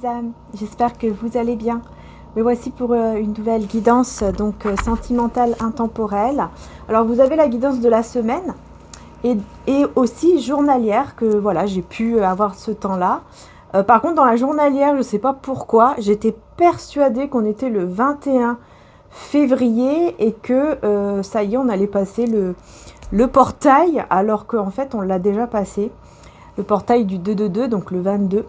les âmes, j'espère que vous allez bien. Me voici pour une nouvelle guidance sentimentale intemporelle. Alors vous avez la guidance de la semaine et aussi journalière que voilà, j'ai pu avoir ce temps-là. Par contre dans la journalière, je ne sais pas pourquoi, j'étais persuadée qu'on était le 21 février et que ça y est, on allait passer le portail alors qu'en fait on l'a déjà passé. Le portail du 2-2-2, donc le 22.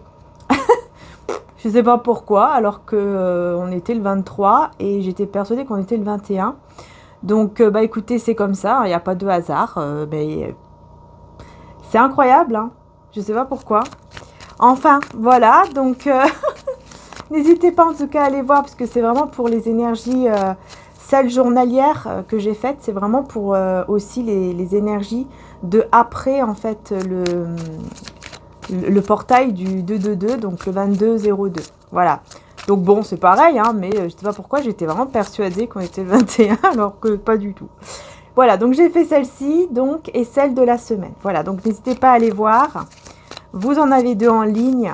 Je sais pas pourquoi, alors que on était le 23 et j'étais persuadée qu'on était le 21. Donc, bah écoutez, c'est comme ça, il n'y a pas de hasard. C'est incroyable, hein. Je sais pas pourquoi. Enfin, voilà, donc n'hésitez pas en tout cas à aller voir, parce que c'est vraiment pour les énergies, celles journalières que j'ai faites, c'est vraiment pour aussi les énergies de après, en fait, le portail du 2-2-2, donc le 22-02. Voilà. Donc bon, c'est pareil, hein, mais je sais pas pourquoi, j'étais vraiment persuadée qu'on était le 21, alors que pas du tout. Voilà, donc j'ai fait celle-ci, donc, et celle de la semaine. Voilà, donc n'hésitez pas à aller voir. Vous en avez deux en ligne.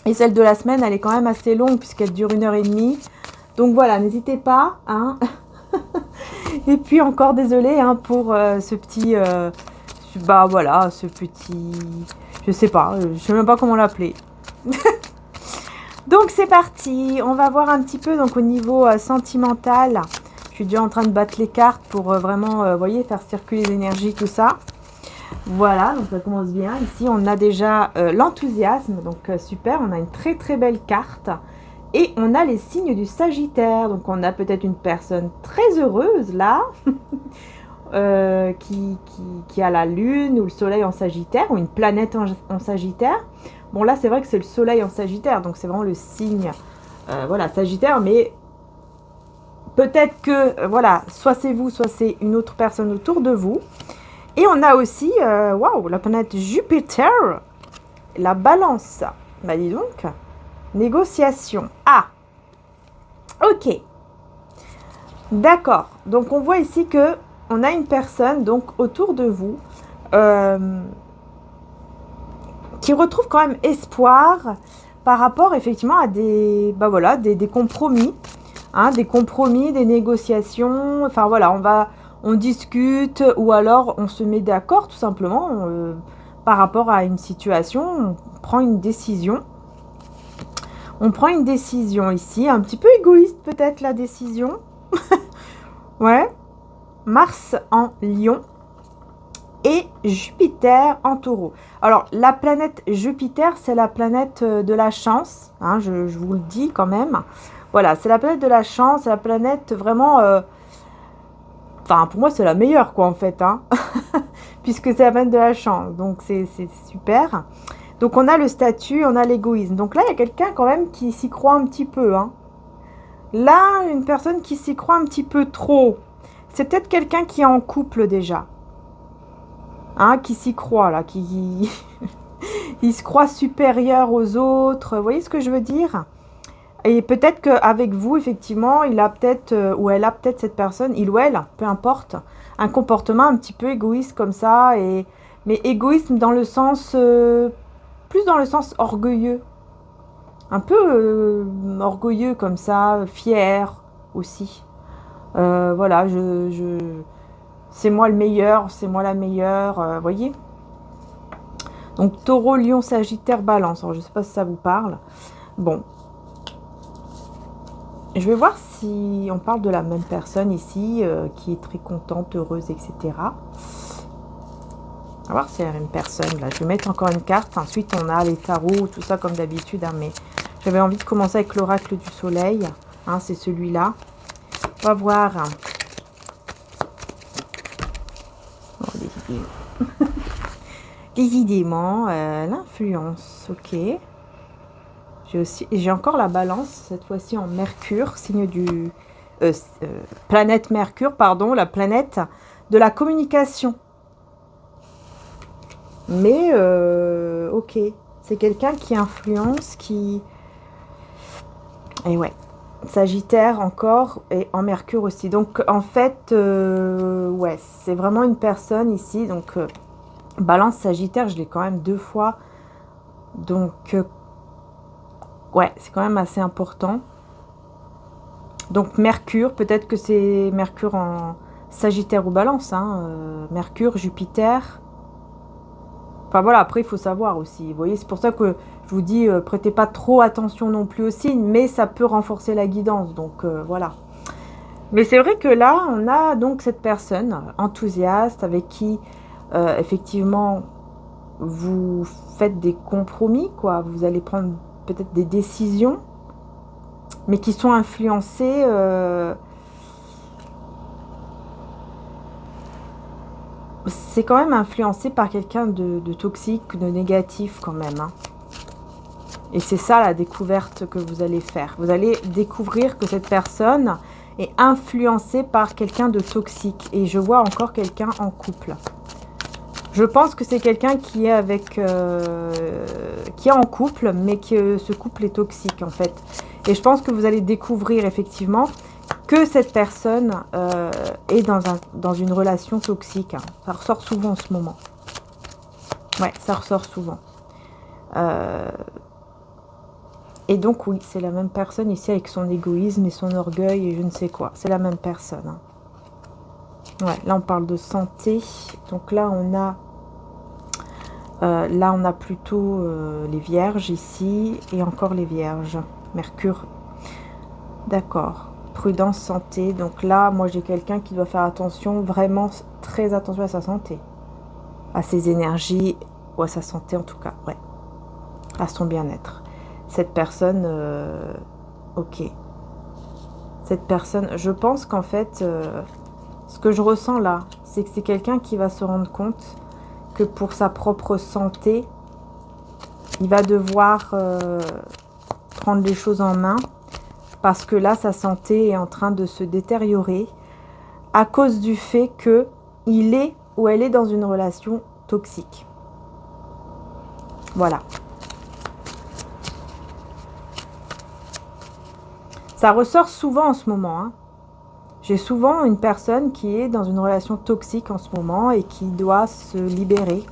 Et celle de la semaine, elle est quand même assez longue, puisqu'elle dure 1h30. Donc voilà, n'hésitez pas, hein. Et puis encore désolée hein, pour ce petit... bah voilà, ce petit... Je sais pas, je sais même pas comment l'appeler. Donc c'est parti, on va voir un petit peu donc au niveau sentimental. Je suis déjà en train de battre les cartes pour vraiment, vous voyez, faire circuler l'énergie, tout ça. Voilà, donc ça commence bien. Ici, on a déjà l'enthousiasme, donc super, on a une très très belle carte. Et on a les signes du Sagittaire, donc on a peut-être une personne très heureuse là, qui a la lune ou le soleil en Sagittaire, ou une planète en Sagittaire. Bon là c'est vrai que c'est le soleil en Sagittaire, donc c'est vraiment le signe, voilà, Sagittaire, mais peut-être que, voilà, soit c'est vous, soit c'est une autre personne autour de vous. Et on a aussi, waouh, la planète Jupiter, la balance. Bah dis donc, négociation. Ah, ok. D'accord, donc on voit ici que on a une personne donc autour de vous qui retrouve quand même espoir par rapport effectivement à des, bah voilà, des compromis, hein, des compromis, des négociations. Enfin voilà, on discute ou alors on se met d'accord tout simplement par rapport à une situation. On prend une décision. On prend une décision ici, un petit peu égoïste peut-être la décision. Ouais. Mars en Lion et Jupiter en Taureau. Alors, la planète Jupiter, c'est la planète de la chance, hein, je vous le dis quand même. Voilà, c'est la planète de la chance, c'est la planète vraiment... Enfin, pour moi, c'est la meilleure, quoi, en fait, hein. Puisque c'est la planète de la chance, donc c'est super. Donc, on a le statut, on a l'égoïsme. Donc là, il y a quelqu'un quand même qui s'y croit un petit peu, hein. Là, une personne qui s'y croit un petit peu trop. C'est peut-être quelqu'un qui est en couple déjà. Hein, qui s'y croit, là. Qui il se croit supérieur aux autres. Vous voyez ce que je veux dire? Et peut-être qu'avec vous, effectivement, il a peut-être, ou elle a peut-être cette personne, il ou elle, peu importe, un comportement un petit peu égoïste comme ça. Mais égoïsme dans le sens... plus dans le sens orgueilleux. Un peu orgueilleux comme ça, fier aussi. Voilà, c'est moi le meilleur, c'est moi la meilleure, voyez. Donc Taureau, Lion, Sagittaire, Balance. Alors, je ne sais pas si ça vous parle. Bon. Je vais voir si on parle de la même personne ici, qui est très contente, heureuse, etc. On va voir si c'est la même personne. Là, je vais mettre encore une carte. Ensuite, on a les tarots, tout ça comme d'habitude. Hein, mais j'avais envie de commencer avec l'oracle du soleil. Hein, c'est celui-là. On va voir. Oh, des idées, l'influence, ok. J'ai encore la balance, cette fois-ci en Mercure, signe du... planète Mercure, pardon, la planète de la communication. Mais, ok, c'est quelqu'un qui influence, qui... Et ouais, Sagittaire encore, et en Mercure aussi. Donc, en fait, ouais, c'est vraiment une personne ici. Donc, Balance, Sagittaire, je l'ai quand même 2 fois. Donc, ouais, c'est quand même assez important. Donc Mercure, peut-être que c'est Mercure en Sagittaire ou Balance, hein, Mercure, Jupiter. Enfin voilà, après il faut savoir aussi. Vous voyez, c'est pour ça que je vous dis, prêtez pas trop attention non plus aux signes, mais ça peut renforcer la guidance. Donc voilà. Mais c'est vrai que là, on a donc cette personne enthousiaste avec qui, effectivement, vous faites des compromis, quoi. Vous allez prendre peut-être des décisions, mais qui sont influencées. C'est quand même influencé par quelqu'un de toxique, de négatif quand même. Hein. Et c'est ça la découverte que vous allez faire. Vous allez découvrir que cette personne est influencée par quelqu'un de toxique. Et je vois encore quelqu'un en couple. Je pense que c'est quelqu'un qui est avec, qui est en couple, mais que ce couple est toxique en fait. Et je pense que vous allez découvrir effectivement que cette personne est dans une relation toxique. Hein. Ça ressort souvent en ce moment. Ouais, ça ressort souvent. Et donc oui, c'est la même personne ici avec son égoïsme et son orgueil et je ne sais quoi. C'est la même personne. Hein. Ouais, là on parle de santé. Donc là on a plutôt les vierges ici et encore les vierges. Mercure. D'accord. Prudence, santé. Donc là, moi j'ai quelqu'un qui doit faire attention, vraiment très attention à sa santé. À ses énergies, ou à sa santé en tout cas, ouais. À son bien-être. Cette personne, ok. Cette personne, je pense qu'en fait, ce que je ressens là, c'est que c'est quelqu'un qui va se rendre compte que pour sa propre santé, il va devoir prendre les choses en main parce que là, sa santé est en train de se détériorer à cause du fait qu'il est ou elle est dans une relation toxique. Voilà. Ça ressort souvent en ce moment. Hein. J'ai souvent une personne qui est dans une relation toxique en ce moment et qui doit se libérer.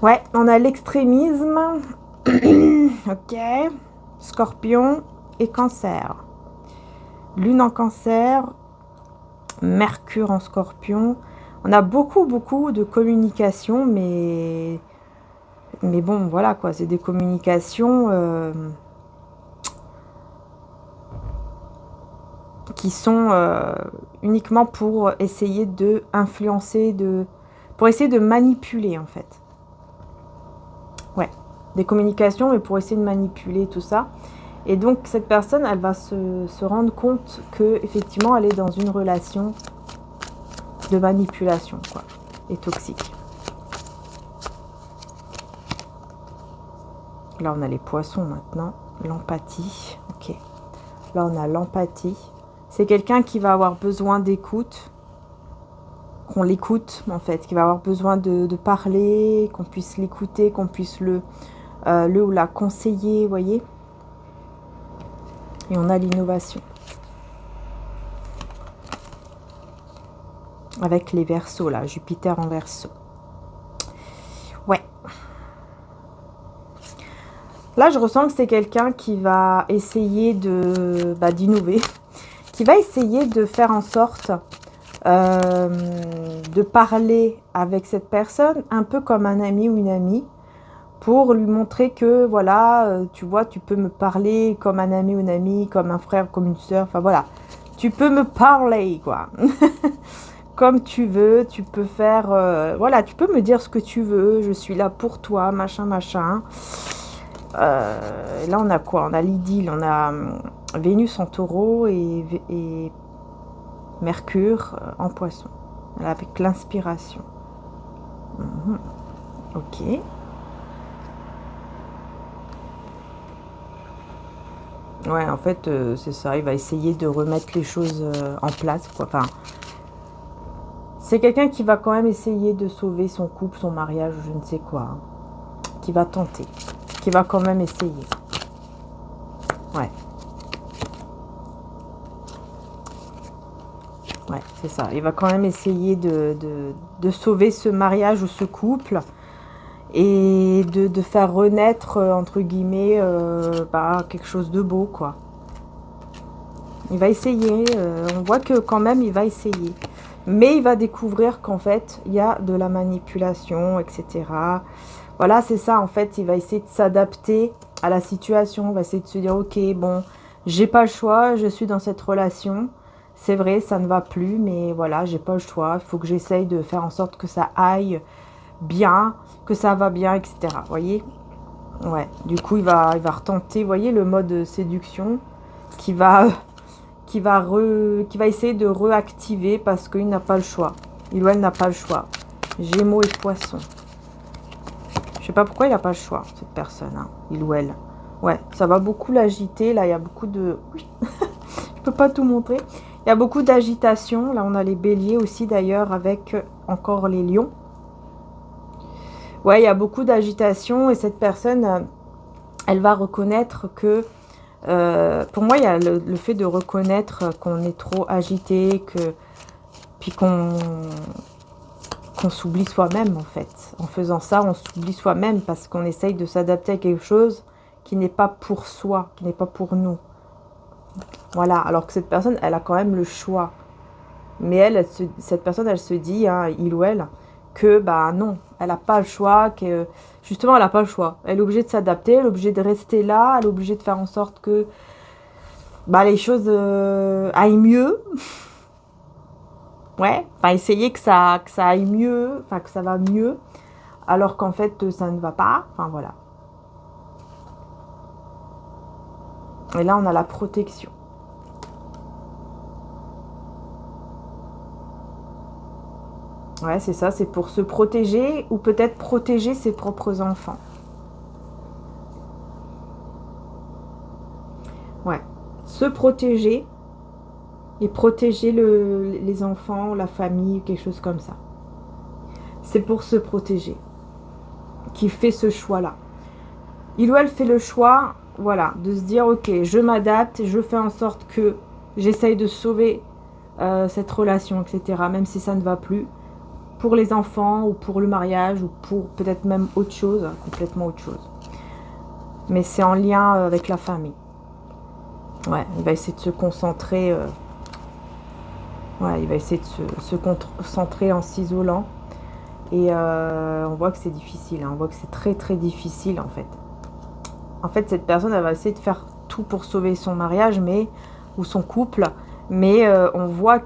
Ouais, on a l'extrémisme. Ok. Scorpion et Cancer. Lune en Cancer. Mercure en Scorpion. On a beaucoup de communication, mais bon, voilà quoi. C'est des communications qui sont uniquement pour essayer de influencer, pour essayer de manipuler en fait. Ouais, des communications, mais pour essayer de manipuler tout ça. Et donc cette personne, elle va se rendre compte que effectivement, elle est dans une relation de manipulation, quoi, et toxique. Là, on a les poissons maintenant, l'empathie. Ok. Là, on a l'empathie. C'est quelqu'un qui va avoir besoin d'écoute, qu'on l'écoute en fait, qui va avoir besoin de parler, qu'on puisse l'écouter, qu'on puisse le ou la conseiller, vous voyez. Et on a l'innovation. Avec les Verseaux, là, Jupiter en Verseau. Ouais. Là, je ressens que c'est quelqu'un qui va essayer d'innover, qui va essayer de faire en sorte de parler avec cette personne, un peu comme un ami ou une amie, pour lui montrer que, voilà, tu vois, tu peux me parler comme un ami ou une amie, comme un frère, comme une soeur, enfin voilà. Tu peux me parler, quoi. Comme tu veux, tu peux faire, voilà, tu peux me dire ce que tu veux, je suis là pour toi, machin, machin. Là, on a quoi? On a l'idylle, on a Vénus en taureau et Mercure en poisson, avec l'inspiration. Ok. Ouais, en fait, c'est ça, il va essayer de remettre les choses en place, quoi. Enfin, c'est quelqu'un qui va quand même essayer de sauver son couple, son mariage, je ne sais quoi. Hein, qui va tenter, qui va quand même essayer. Ouais. Ouais, c'est ça. Il va quand même essayer de sauver ce mariage ou ce couple. et de faire renaître, entre guillemets, quelque chose de beau, quoi. Il va essayer, on voit que quand même il va essayer. Mais il va découvrir qu'en fait, il y a de la manipulation, etc. Voilà, c'est ça, en fait, il va essayer de s'adapter à la situation. Il va essayer de se dire, ok, bon, j'ai pas le choix, je suis dans cette relation. C'est vrai, ça ne va plus, mais voilà, j'ai pas le choix. Il faut que j'essaye de faire en sorte que ça aille bien, que ça va bien, etc. Vous voyez? Ouais, du coup, il va retenter, vous voyez, le mode séduction qui va essayer de réactiver parce qu'il n'a pas le choix. Il ou elle n'a pas le choix. Gémeaux et poissons. Je sais pas pourquoi il n'a pas le choix, cette personne, hein, il ou elle. Ouais, ça va beaucoup l'agiter. Là, il y a beaucoup de... Oui, je peux pas tout montrer. Il y a beaucoup d'agitation. Là, on a les béliers aussi, d'ailleurs, avec encore les lions. Ouais, il y a beaucoup d'agitation et cette personne, elle va reconnaître que... pour moi, il y a le fait de reconnaître qu'on est trop agité, puis qu'on s'oublie soi-même, en fait. En faisant ça, on s'oublie soi-même parce qu'on essaye de s'adapter à quelque chose qui n'est pas pour soi, qui n'est pas pour nous. Voilà, alors que cette personne, elle a quand même le choix. Mais cette personne, elle se dit, hein, il ou elle, que bah non, elle n'a pas le choix, que justement, elle n'a pas le choix. Elle est obligée de s'adapter, elle est obligée de rester là, elle est obligée de faire en sorte que bah, les choses aillent mieux. Ouais, enfin, essayer que ça aille mieux, enfin, que ça va mieux, alors qu'en fait, ça ne va pas. Enfin, voilà. Et là, on a la protection. Ouais, c'est ça, c'est pour se protéger ou peut-être protéger ses propres enfants. Ouais, se protéger et protéger les enfants, la famille, quelque chose comme ça. C'est pour se protéger qu'il fait ce choix-là. Il ou elle fait le choix, voilà, de se dire, ok, je m'adapte, je fais en sorte que j'essaye de sauver cette relation, etc., même si ça ne va plus, pour les enfants ou pour le mariage ou pour peut-être même autre chose, complètement autre chose. Mais c'est en lien avec la famille. Ouais, il va essayer de se concentrer. Ouais, il va essayer de se concentrer en s'isolant. Et on voit que c'est difficile. Hein, on voit que c'est très très difficile en fait. En fait, cette personne, elle va essayer de faire tout pour sauver son mariage, ou son couple. Mais on voit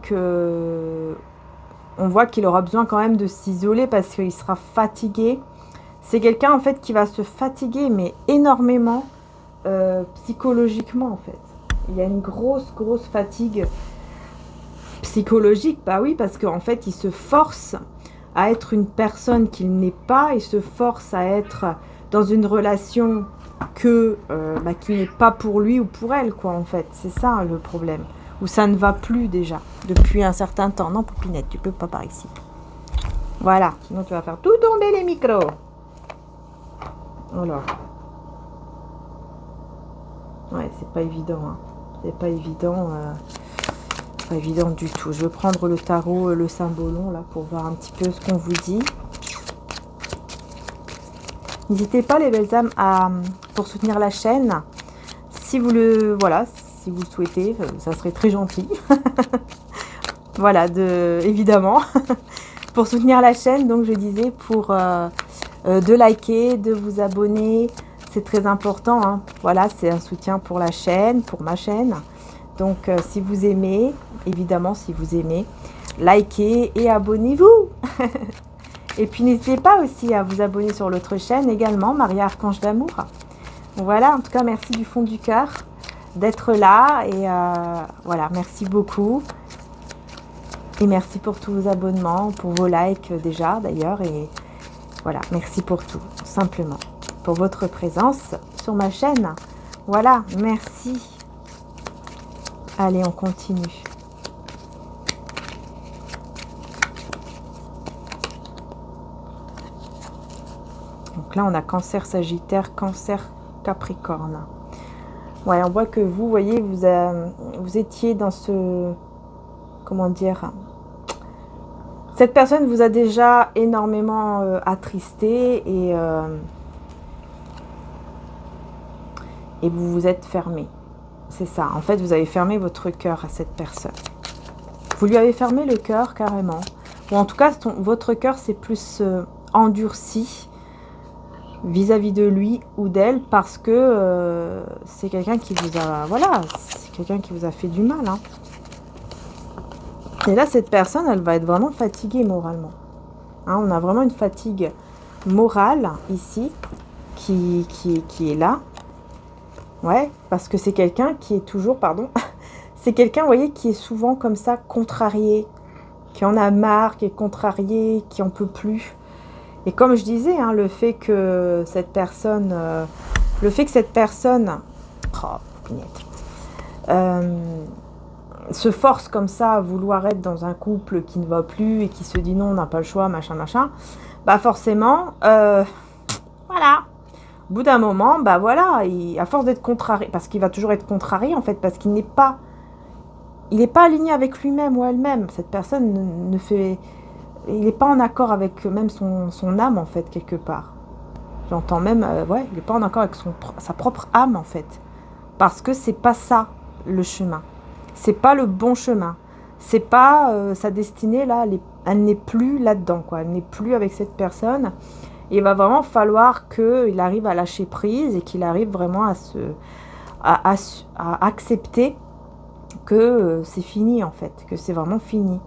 qu'il aura besoin quand même de s'isoler parce qu'il sera fatigué. C'est quelqu'un en fait qui va se fatiguer, mais énormément psychologiquement en fait. Il y a une grosse fatigue psychologique, bah oui, parce qu'en fait, il se force à être une personne qu'il n'est pas, il se force à être dans une relation qui n'est pas pour lui ou pour elle, quoi, en fait. C'est ça le problème. Ou ça ne va plus déjà, depuis un certain temps. Non, Poupinette, tu peux pas par ici. Voilà, sinon tu vas faire tout tomber les micros. Alors. Ouais, c'est pas évident, hein. C'est pas évident. Pas évident du tout. Je vais prendre le tarot, le symbolon, là, pour voir un petit peu ce qu'on vous dit. N'hésitez pas, les belles âmes, pour soutenir la chaîne. Si vous le souhaitez, ça serait très gentil. Voilà, évidemment. Pour soutenir la chaîne, donc je disais, pour de liker, de vous abonner. C'est très important, hein. Voilà, c'est un soutien pour la chaîne, pour ma chaîne. Donc, si vous aimez, évidemment, si vous aimez, likez et abonnez-vous. Et puis, n'hésitez pas aussi à vous abonner sur l'autre chaîne également, Maria Archange d'Amour. Voilà, en tout cas, merci du fond du cœur d'être là. Et voilà, merci beaucoup. Et merci pour tous vos abonnements, pour vos likes déjà, d'ailleurs. Et voilà, merci pour tout, simplement. Pour votre présence sur ma chaîne. Voilà, merci. Allez, on continue. Donc là, on a Cancer, Sagittaire, Cancer, Capricorne. Ouais, on voit que vous voyez, vous étiez dans ce... Comment dire? Cette personne vous a déjà énormément attristé et vous vous êtes fermé. C'est ça. En fait, vous avez fermé votre cœur à cette personne. Vous lui avez fermé le cœur carrément. Ou en tout cas, votre cœur s'est plus endurci vis-à-vis de lui ou d'elle parce que c'est quelqu'un qui vous a... Voilà, c'est quelqu'un qui vous a fait du mal. Hein. Et là, cette personne, elle va être vraiment fatiguée moralement. Hein, on a vraiment une fatigue morale ici qui est là. Ouais, parce que c'est quelqu'un qui est toujours, pardon, c'est quelqu'un, vous voyez, qui est souvent comme ça, contrarié, qui en a marre, qui est contrarié, qui en peut plus. Et comme je disais, hein, le fait que cette personne, oh, se force comme ça à vouloir être dans un couple qui ne va plus et qui se dit non, on n'a pas le choix, machin, machin, bah forcément, voilà. Au bout d'un moment, bah voilà, à force d'être contrarié, parce qu'il va toujours être contrarié en fait, parce qu'il n'est pas, aligné avec lui-même ou elle-même. Cette personne il n'est pas en accord avec même son âme en fait quelque part. J'entends même, ouais, il n'est pas en accord avec sa propre âme en fait, parce que c'est pas ça le chemin, c'est pas le bon chemin, c'est pas sa destinée là, elle n'est plus là-dedans quoi, elle n'est plus avec cette personne. Il va vraiment falloir qu'il arrive à lâcher prise et qu'il arrive vraiment à accepter que c'est fini en fait, que c'est vraiment fini.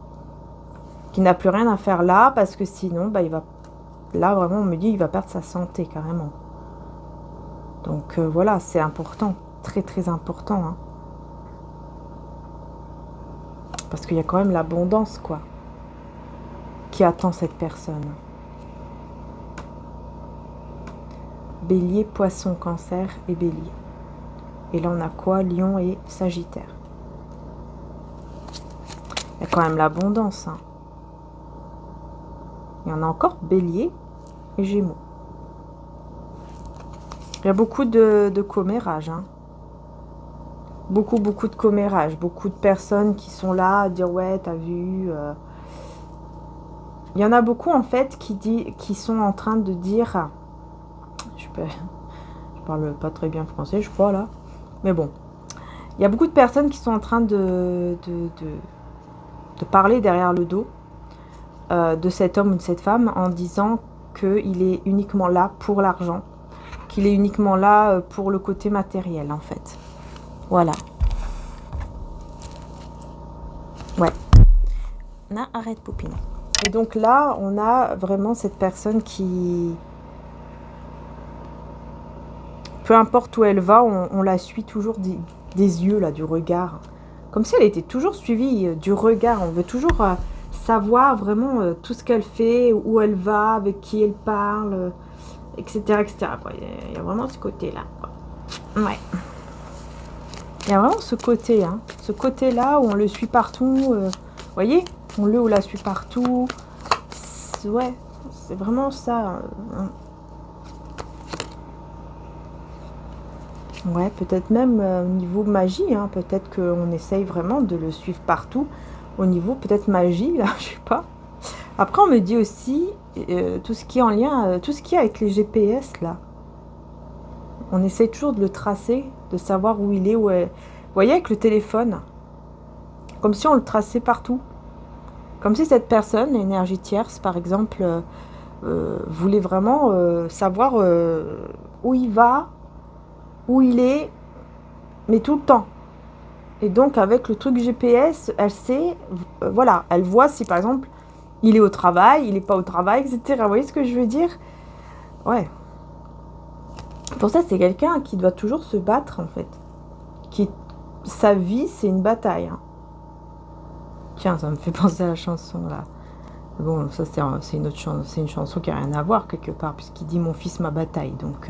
Qu'il n'a plus rien à faire là parce que sinon, bah, là vraiment on me dit il va perdre sa santé carrément. Donc voilà, c'est important, très très important. Hein. Parce qu'il y a quand même l'abondance quoi, qui attend cette personne. Bélier, Poisson, Cancer et Bélier. Et là, on a quoi? Lion et Sagittaire. Il y a quand même l'abondance. Hein. Il y en a encore Bélier et Gémeaux. Il y a beaucoup de commérages. Hein. Beaucoup de commérages. Beaucoup de personnes qui sont là à dire ouais, t'as vu... Il y en a beaucoup en fait qui sont en train de dire... Je parle pas très bien français, je crois, là. Mais bon. Il y a beaucoup de personnes qui sont en train de parler derrière le dos de cet homme ou de cette femme en disant qu'il est uniquement là pour l'argent, qu'il est uniquement là pour le côté matériel, en fait. Voilà. Ouais. Non, arrête, Poupine. Et donc là, on a vraiment cette personne qui... Peu importe où elle va, on la suit toujours des yeux, là, du regard. Comme si elle était toujours suivie du regard. On veut toujours savoir vraiment tout ce qu'elle fait, où elle va, avec qui elle parle, etc. etc. Il y a vraiment ce côté-là. Ouais. Il y a vraiment ce côté, hein. Ce côté-là où on le suit partout. Vous voyez, on la suit partout. Ouais, c'est vraiment ça. Ouais, peut-être même au niveau magie, hein, peut-être qu'on essaye vraiment de le suivre partout. Au niveau peut-être magie, là, je sais pas. Après, on me dit aussi tout ce qui est en lien, tout ce qui est avec les GPS, là. On essaie toujours de le tracer, de savoir où il est, où est. Vous voyez, avec le téléphone, comme si on le traçait partout. Comme si cette personne, l'énergie tierce, par exemple, voulait vraiment savoir où il va, où il est, mais tout le temps. Et donc, avec le truc GPS, elle sait, voilà, elle voit si, par exemple, il est au travail, il n'est pas au travail, etc. Vous voyez ce que je veux dire? Ouais. Pour ça, c'est quelqu'un qui doit toujours se battre, en fait. Sa vie, c'est une bataille. Hein. Tiens, ça me fait penser à la chanson, là. Bon, ça, c'est une autre chanson. C'est une chanson qui n'a rien à voir, quelque part, puisqu'il dit « Mon fils, ma bataille ». Donc...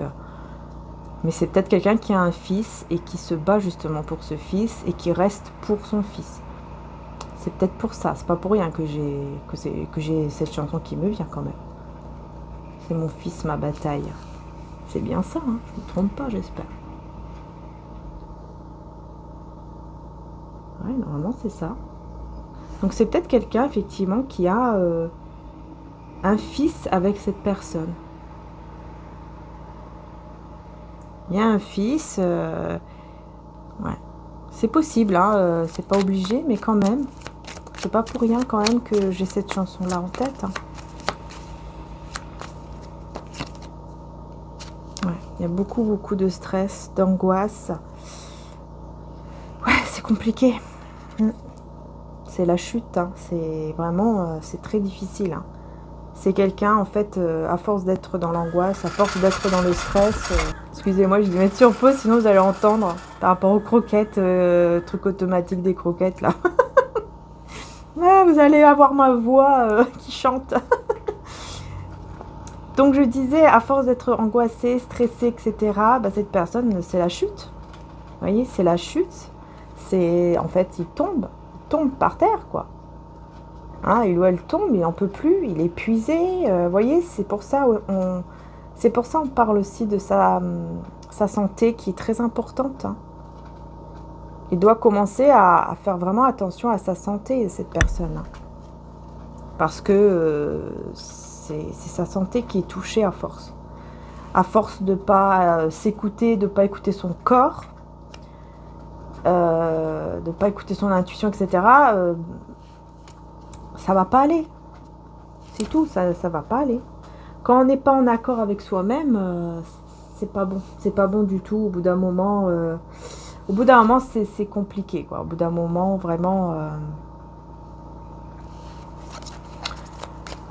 mais c'est peut-être quelqu'un qui a un fils et qui se bat justement pour ce fils et qui reste pour son fils. C'est peut-être pour ça. C'est pas pour rien que j'ai cette chanson qui me vient quand même. C'est mon fils, ma bataille. C'est bien ça, hein, je me trompe pas, j'espère. Ouais, normalement c'est ça. Donc c'est peut-être quelqu'un, effectivement, qui a un fils avec cette personne. Il y a un fils, ouais. C'est possible, hein, c'est pas obligé, mais quand même. C'est pas pour rien quand même que j'ai cette chanson-là en tête. Hein. Ouais, il y a beaucoup, beaucoup de stress, d'angoisse. Ouais, c'est compliqué. C'est la chute, hein. C'est vraiment, c'est très difficile. Hein. C'est quelqu'un, en fait, à force d'être dans l'angoisse, à force d'être dans le stress. Excusez-moi, je vais mettre sur pause, sinon vous allez entendre par rapport aux croquettes, truc automatique des croquettes, là. Ah, vous allez avoir ma voix qui chante. Donc je disais, à force d'être angoissée, stressée, etc., bah, cette personne, c'est la chute. Vous voyez, c'est la chute. C'est, en fait, il tombe par terre, quoi. Hein, il ou elle tombe, il n'en peut plus, il est épuisé. Vous voyez, c'est pour ça on parle aussi de sa santé qui est très importante. Hein. Il doit commencer à faire vraiment attention à sa santé, cette personne. Parce que c'est sa santé qui est touchée à force. À force de ne pas s'écouter, de ne pas écouter son corps, de ne pas écouter son intuition, etc., ça va pas aller. C'est tout, ça va pas aller. Quand on n'est pas en accord avec soi-même, c'est pas bon. C'est pas bon du tout. Au bout d'un moment, c'est compliqué, quoi. Au bout d'un moment, vraiment,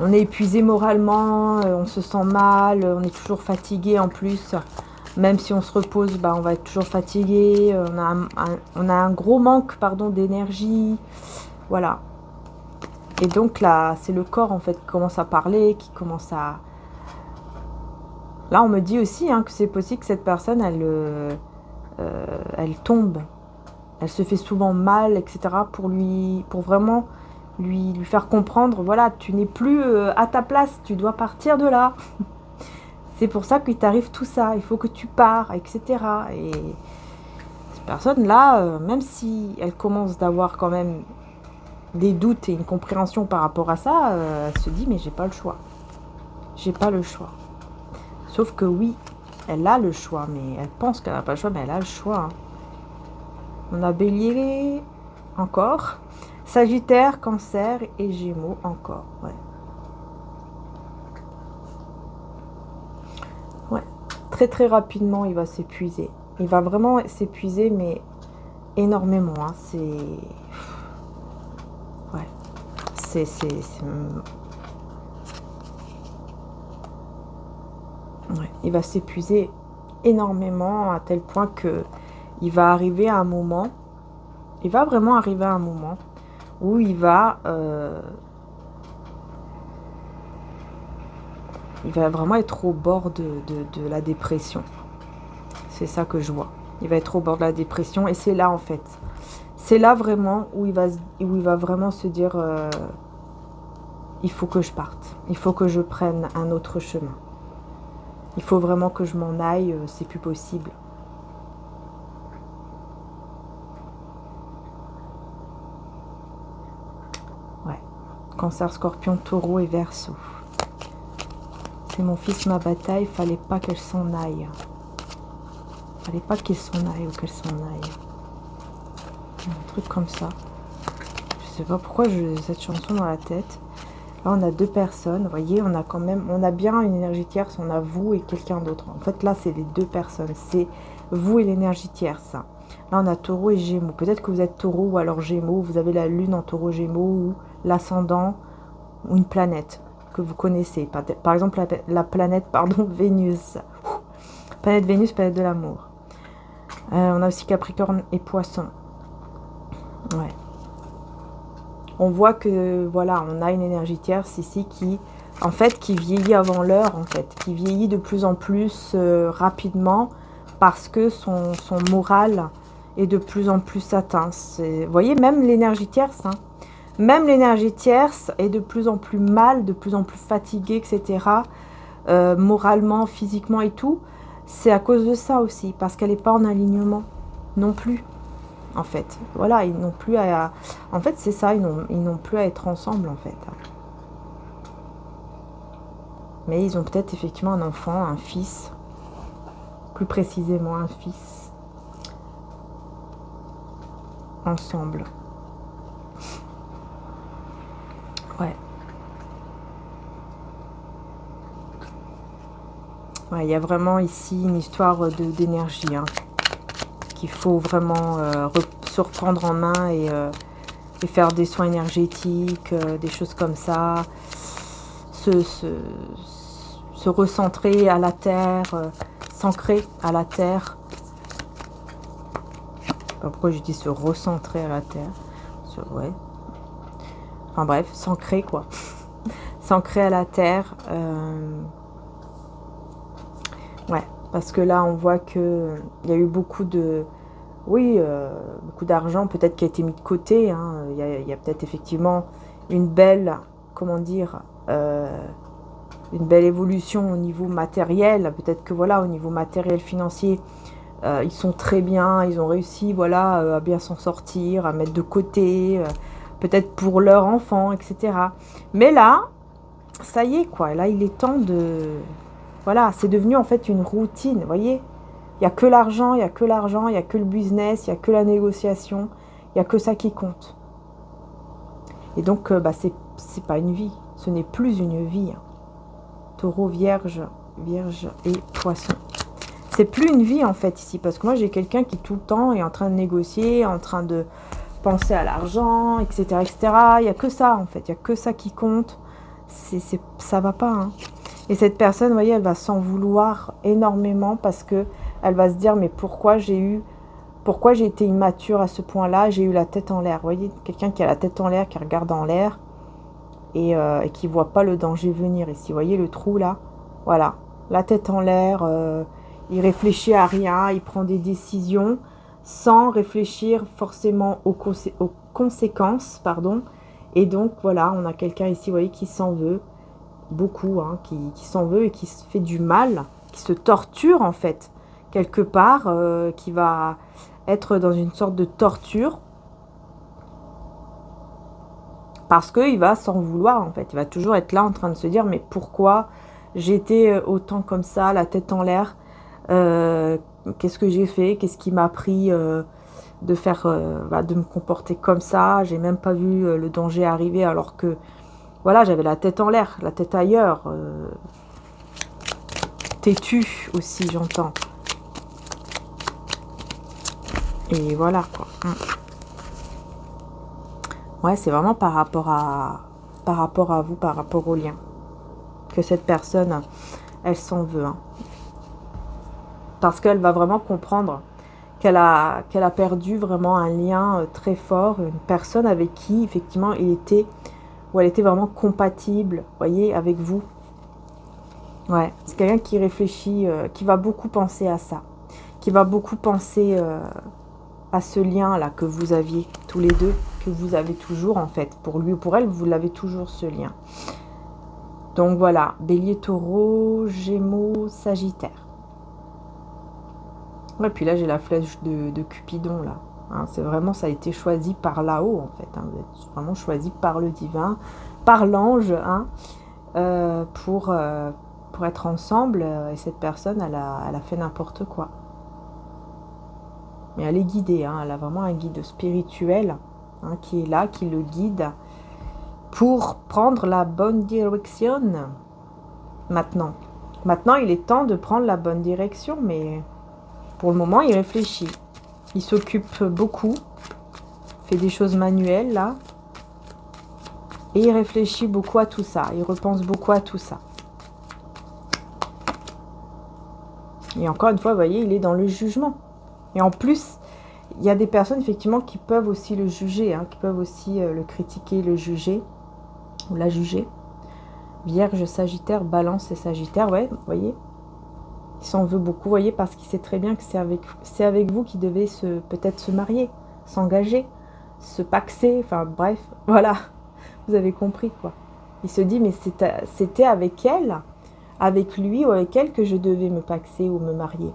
on est épuisé moralement, on se sent mal, on est toujours fatigué en plus. Même si on se repose, bah, on va être toujours fatigué. On a un gros manque, d'énergie. Voilà. Et donc là, c'est le corps en fait qui commence à parler, qui commence à... Là, on me dit aussi que c'est possible que cette personne, elle tombe. Elle se fait souvent mal, etc. pour vraiment lui faire comprendre, voilà, tu n'es plus à ta place, tu dois partir de là. C'est pour ça qu'il t'arrive tout ça, il faut que tu pars, etc. Et cette personne-là, même si elle commence d'avoir quand même des doutes et une compréhension par rapport à ça, elle se dit mais j'ai pas le choix. J'ai pas le choix. Sauf que oui, elle a le choix, mais elle pense qu'elle n'a pas le choix, mais elle a le choix. Hein. On a Bélier encore, Sagittaire, Cancer et Gémeaux encore. Ouais. Ouais. Très très rapidement, il va s'épuiser. Il va vraiment s'épuiser, mais énormément. Hein. C'est... Ouais. Ouais. Il va s'épuiser énormément à tel point que il va arriver à un moment, il va vraiment arriver à un moment où il va vraiment être au bord de la dépression. C'est ça que je vois. Il va être au bord de la dépression et c'est là en fait. C'est là vraiment où il va vraiment se dire il faut que je parte. Il faut que je prenne un autre chemin. Il faut vraiment que je m'en aille, c'est plus possible. Ouais. Cancer, Scorpion, Taureau et Verseau. C'est mon fils, ma bataille, fallait pas qu'elle s'en aille. Fallait pas qu'il s'en aille ou qu'elle s'en aille. Un truc comme ça. Je sais pas pourquoi j'ai cette chanson dans la tête. Là, on a deux personnes. Vous voyez, on a bien une énergie tierce. On a vous et quelqu'un d'autre. En fait, là, c'est les deux personnes. C'est vous et l'énergie tierce. Là, on a Taureau et Gémeaux. Peut-être que vous êtes Taureau ou alors Gémeaux. Vous avez la Lune en Taureau, Gémeaux ou l'ascendant ou une planète que vous connaissez. Par exemple, la planète, Vénus. Planète Vénus, planète de l'amour. On a aussi Capricorne et Poisson. Ouais. On voit que, voilà, on a une énergie tierce ici qui vieillit avant l'heure, en fait. Qui vieillit de plus en plus rapidement parce que son moral est de plus en plus atteint. Vous voyez, même l'énergie tierce, même l'énergie tierce est de plus en plus mal, de plus en plus fatiguée, etc. Moralement, physiquement et tout. C'est à cause de ça aussi, parce qu'elle n'est pas en alignement non plus. en fait. Voilà, ils n'ont plus à... En fait, c'est ça, ils n'ont plus à être ensemble, en fait. Mais ils ont peut-être effectivement un enfant, un fils. Plus précisément, un fils. Ensemble. Ouais. Ouais, il y a vraiment ici une histoire d'énergie, hein, qu'il faut vraiment se reprendre en main et faire des soins énergétiques, des choses comme ça, se recentrer à la terre, s'ancrer à la terre. Je sais pas pourquoi je dis se recentrer à la terre. Ouais. Enfin bref, s'ancrer quoi. S'ancrer à la terre. Ouais, parce que là, on voit qu'il y a eu beaucoup de... Oui, beaucoup d'argent peut-être qui a été mis de côté. Hein. Il y a peut-être effectivement une belle, comment dire, une belle évolution au niveau matériel. Peut-être que voilà, au niveau matériel financier, ils sont très bien. Ils ont réussi, voilà, à bien s'en sortir, à mettre de côté, peut-être pour leur enfant, etc. Mais là, ça y est, quoi. Là, il est temps de... Voilà, c'est devenu en fait une routine, vous voyez. Il n'y a que l'argent, il n'y a que l'argent, il n'y a que le business, il n'y a que la négociation, il n'y a que ça qui compte. Et donc, c'est pas une vie, ce n'est plus une vie. Hein. Taureau, vierge et poisson. C'est plus une vie en fait ici, parce que moi j'ai quelqu'un qui tout le temps est en train de négocier, en train de penser à l'argent, etc., etc. Il n'y a que ça en fait, il n'y a que ça qui compte. Ça va pas, hein. Et cette personne, vous voyez, elle va s'en vouloir énormément parce que elle va se dire, mais pourquoi j'ai été immature à ce point-là, j'ai eu la tête en l'air. Vous voyez, quelqu'un qui a la tête en l'air, qui regarde en l'air et qui ne voit pas le danger venir ici. Vous voyez le trou là? Voilà, la tête en l'air, il réfléchit à rien, il prend des décisions sans réfléchir forcément aux conséquences, pardon. Et donc, voilà, on a quelqu'un ici, vous voyez, qui s'en veut. Beaucoup, hein, qui s'en veut et qui se fait du mal, qui se torture en fait, quelque part, qui va être dans une sorte de torture, parce qu'il va s'en vouloir en fait, il va toujours être là en train de se dire, mais pourquoi j'étais autant comme ça, la tête en l'air, qu'est-ce que j'ai fait, qu'est-ce qui m'a pris de faire, de me comporter comme ça, j'ai même pas vu le danger arriver alors que voilà, j'avais la tête en l'air, la tête ailleurs. Têtu aussi, j'entends. Et voilà, quoi. Ouais, c'est vraiment par rapport à vous, par rapport au lien. Que cette personne, elle s'en veut. Hein. Parce qu'elle va vraiment comprendre qu'elle a perdu vraiment un lien très fort, une personne avec qui, effectivement, elle était vraiment compatible, voyez, avec vous. Ouais, c'est quelqu'un qui réfléchit, qui va beaucoup penser à ça, qui va beaucoup penser à ce lien-là que vous aviez tous les deux, que vous avez toujours en fait. Pour lui ou pour elle, vous l'avez toujours ce lien. Donc voilà, Bélier, Taureau, Gémeaux, Sagittaire. Ouais, puis là j'ai la flèche de Cupidon là. Hein, c'est vraiment, ça a été choisi par là-haut en fait. Hein, vous êtes vraiment choisi par le divin, par l'ange, hein, pour être ensemble. Et cette personne, elle a fait n'importe quoi. Mais elle est guidée. Hein, elle a vraiment un guide spirituel hein, qui est là, qui le guide pour prendre la bonne direction. Maintenant, il est temps de prendre la bonne direction, mais pour le moment, il réfléchit. Il s'occupe beaucoup, fait des choses manuelles, là. Et il réfléchit beaucoup à tout ça. Il repense beaucoup à tout ça. Et encore une fois, vous voyez, il est dans le jugement. Et en plus, il y a des personnes, effectivement, qui peuvent aussi le juger, hein, qui peuvent aussi le critiquer, le juger, ou la juger. Vierge, Sagittaire, Balance et Sagittaire, ouais, vous voyez. Il s'en veut beaucoup, vous voyez, parce qu'il sait très bien que c'est avec vous qu'il devait peut-être se marier, s'engager, se paxer, enfin bref, voilà, vous avez compris quoi. Il se dit, mais c'était avec elle, avec lui ou avec elle que je devais me paxer ou me marier,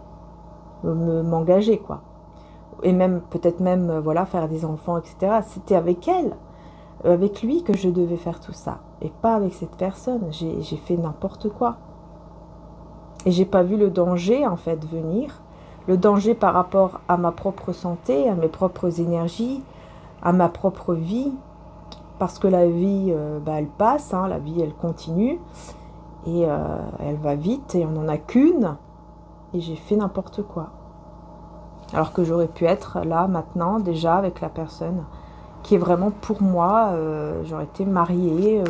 m'engager quoi. et même peut-être même voilà, faire des enfants, etc. C'était avec elle, avec lui que je devais faire tout ça, et pas avec cette personne. J'ai fait n'importe quoi. Et j'ai pas vu le danger en fait venir, le danger par rapport à ma propre santé, à mes propres énergies, à ma propre vie, parce que la vie, elle passe, hein, la vie elle continue, et elle va vite, et on n'en a qu'une, et j'ai fait n'importe quoi. Alors que j'aurais pu être là maintenant déjà avec la personne qui est vraiment pour moi, j'aurais été mariée,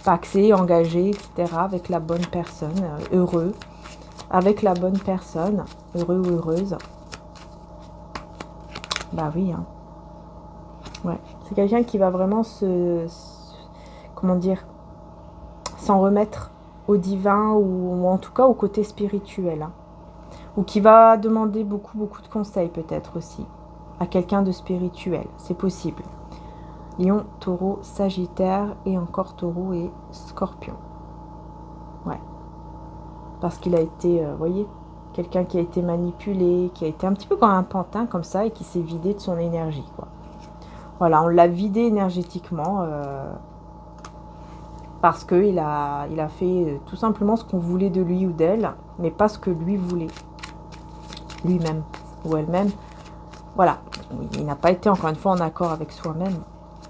paxée, engagée, etc. avec la bonne personne, heureux, avec la bonne personne, heureux ou heureuse. Bah oui, hein. Ouais. C'est quelqu'un qui va vraiment comment dire, s'en remettre au divin ou en tout cas au côté spirituel, hein. Ou qui va demander beaucoup de conseils peut-être aussi à quelqu'un de spirituel, c'est possible. Lion, Taureau, Sagittaire et encore Taureau et Scorpion. Ouais. Parce qu'il a été, vous voyez, quelqu'un qui a été manipulé, qui a été un petit peu comme un pantin comme ça et qui s'est vidé de son énergie, quoi. Voilà, on l'a vidé énergétiquement parce qu'il a fait tout simplement ce qu'on voulait de lui ou d'elle, mais pas ce que lui voulait, lui-même ou elle-même. Voilà, il n'a pas été encore une fois en accord avec soi-même,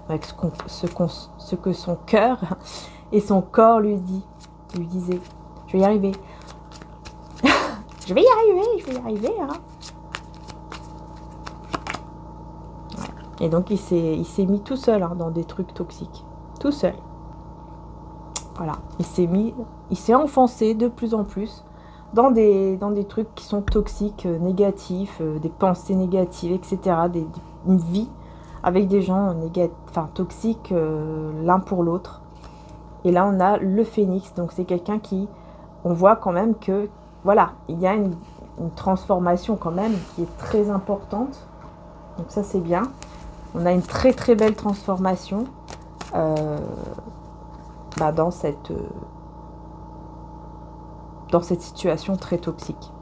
avec ce que son cœur et son corps lui disait. Je vais y arriver. Je vais y arriver, hein. Ouais. Et donc il s'est mis tout seul, hein, dans des trucs toxiques. Tout seul. Voilà. Il s'est enfoncé de plus en plus dans des trucs qui sont toxiques, négatifs, des pensées négatives, etc. Une vie avec des gens toxiques l'un pour l'autre. Et là, on a le phénix. Donc, c'est quelqu'un qui, on voit quand même que, voilà, il y a une transformation quand même qui est très importante. Donc, ça, c'est bien. On a une très, très belle transformation dans cette situation très toxique.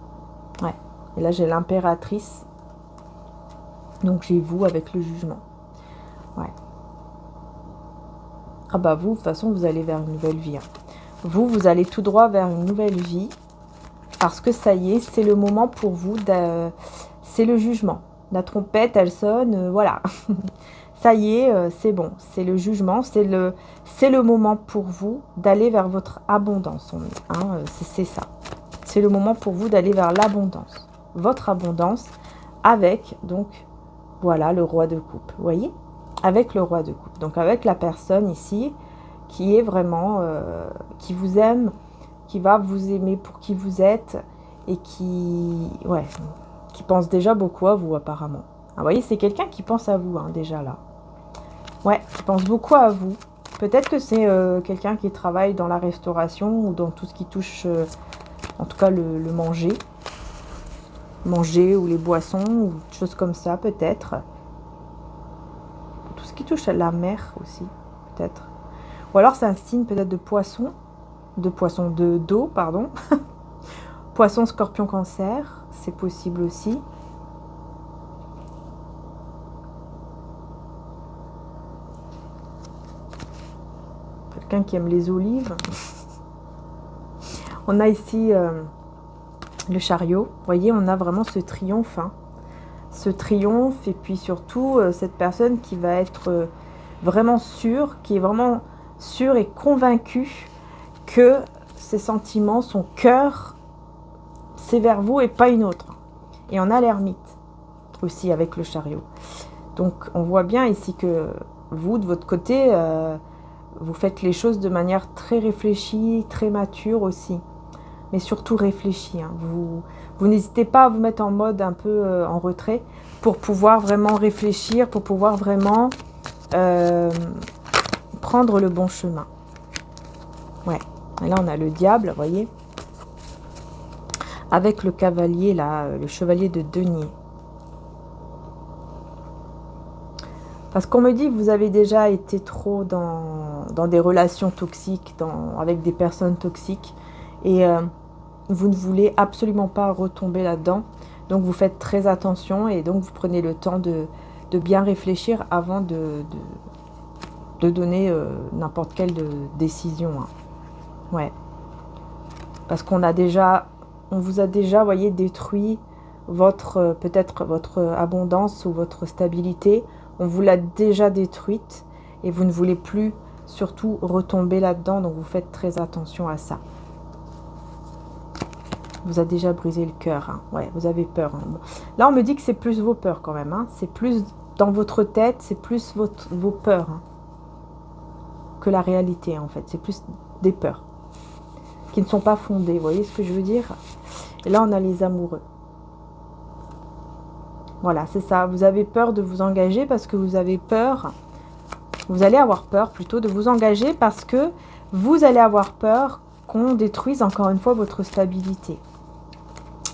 Ouais. Et là, j'ai l'impératrice. Donc, j'ai vous avec le jugement. Ouais. Ah bah vous, de toute façon, vous allez vers une nouvelle vie. Hein. Vous allez tout droit vers une nouvelle vie. Parce que ça y est, c'est le moment pour vous. C'est le jugement. La trompette, elle sonne. Voilà. Ça y est, c'est bon. C'est le jugement. C'est le moment pour vous d'aller vers votre abondance. Hein, c'est ça. C'est le moment pour vous d'aller vers l'abondance. Votre abondance avec, donc, voilà, le roi de coupe. Vous voyez ? Avec le roi de coupe. Donc, avec la personne ici qui est vraiment, qui vous aime, qui va vous aimer pour qui vous êtes et qui pense déjà beaucoup à vous, apparemment. Ah, vous voyez, c'est quelqu'un qui pense à vous, hein, déjà là. Ouais, qui pense beaucoup à vous. Peut-être que c'est quelqu'un qui travaille dans la restauration ou dans tout ce qui touche, en tout cas, le manger. Manger ou les boissons ou des choses comme ça, peut-être. Tout ce qui touche à la mer aussi, peut-être. Ou alors c'est un signe peut-être de poisson, d'eau, pardon. Poisson, Scorpion, Cancer, c'est possible aussi. Quelqu'un qui aime les olives. On a ici le chariot. Vous voyez, on a vraiment ce triomphe. Hein. Ce triomphe et puis surtout cette personne qui va être vraiment sûre, qui est vraiment sûre et convaincue que ses sentiments, son cœur, c'est vers vous et pas une autre. Et on a l'ermite aussi avec le chariot. Donc on voit bien ici que vous, de votre côté, vous faites les choses de manière très réfléchie, très mature aussi. Mais surtout réfléchie. Hein. Vous n'hésitez pas à vous mettre en mode un peu en retrait pour pouvoir vraiment réfléchir, pour pouvoir vraiment prendre le bon chemin. Ouais. Et là, on a le diable, vous voyez. Avec le cavalier, là, le chevalier de denier. Parce qu'on me dit que vous avez déjà été trop dans des relations toxiques, avec des personnes toxiques. Et vous ne voulez absolument pas retomber là-dedans. Donc vous faites très attention et donc vous prenez le temps de bien réfléchir avant de donner n'importe quelle décision. Hein. Ouais. Parce qu'on vous a déjà, voyez, détruit peut-être votre abondance ou votre stabilité. On vous l'a déjà détruite et vous ne voulez plus surtout retomber là-dedans. Donc vous faites très attention à ça. Vous a déjà brisé le cœur. Hein. Ouais, vous avez peur. Hein. Là, on me dit que c'est plus vos peurs quand même. Hein. C'est plus dans votre tête, c'est plus vos peurs hein, que la réalité en fait. C'est plus des peurs qui ne sont pas fondées. Vous voyez ce que je veux dire? Et là, on a les amoureux. Voilà, c'est ça. Vous avez peur de vous engager parce que vous avez peur. Vous allez avoir peur plutôt de vous engager parce que vous allez avoir peur qu'on détruise encore une fois votre stabilité.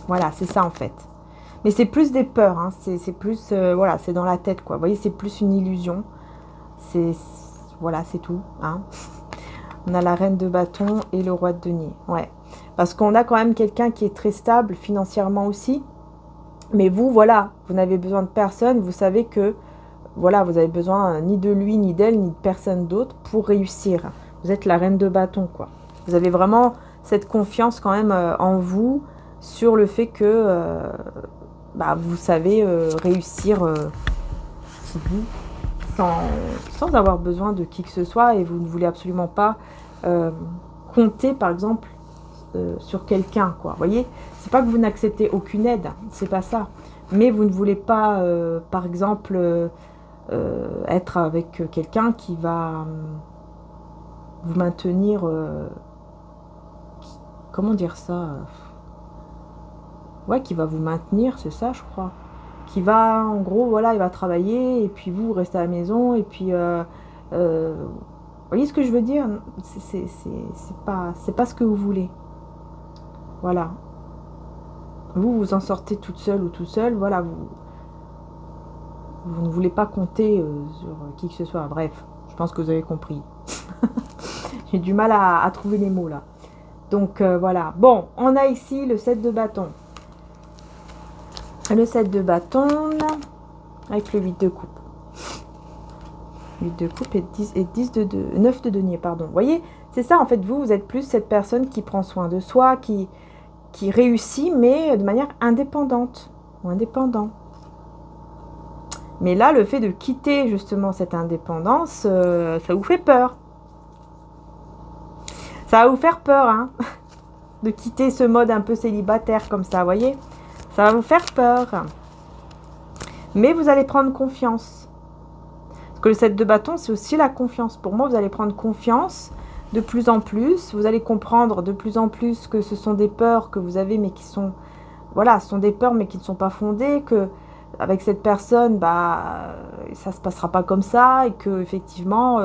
Voilà, c'est ça en fait. Mais c'est plus des peurs, hein. C'est plus, voilà, c'est dans la tête quoi. Vous voyez, c'est plus une illusion. Voilà, c'est tout. Hein. On a la reine de bâton et le roi de denier. Ouais, parce qu'on a quand même quelqu'un qui est très stable financièrement aussi. Mais vous, voilà, vous n'avez besoin de personne. Vous savez que, voilà, vous avez besoin ni de lui, ni d'elle, ni de personne d'autre pour réussir. Vous êtes la reine de bâton, quoi. Vous avez vraiment cette confiance quand même en vous sur le fait que vous savez réussir sans avoir besoin de qui que ce soit et vous ne voulez absolument pas compter, par exemple, sur quelqu'un, quoi. Vous voyez, c'est pas que vous n'acceptez aucune aide, c'est pas ça. Mais vous ne voulez pas, par exemple, être avec quelqu'un qui va vous maintenir... comment dire ça? Ouais, qui va vous maintenir, c'est ça, je crois. Qui va, en gros, voilà, il va travailler, et puis vous restez à la maison, et puis... vous voyez ce que je veux dire? C'est pas ce que vous voulez. Voilà. Vous en sortez toute seule ou tout seul, voilà, vous ne voulez pas compter sur qui que ce soit. Bref, je pense que vous avez compris. J'ai du mal à trouver les mots, là. Donc, voilà. Bon, on a ici le 7 de bâton. Le 7 de bâton, avec le 8 de coupe. 8 de coupe et 9 de denier, pardon. Vous voyez, c'est ça, en fait, vous êtes plus cette personne qui prend soin de soi, qui réussit, mais de manière indépendante ou indépendant. Mais là, le fait de quitter justement cette indépendance, ça vous fait peur. Ça va vous faire peur, hein, de quitter ce mode un peu célibataire comme ça, vous voyez. Ça va vous faire peur. Mais vous allez prendre confiance. Parce que le 7 de bâton, c'est aussi la confiance. Pour moi, vous allez prendre confiance de plus en plus. Vous allez comprendre de plus en plus que ce sont des peurs que vous avez, mais qui sont... Voilà, ce sont des peurs, mais qui ne sont pas fondées. Que avec cette personne, ça ne se passera pas comme ça. Et que effectivement,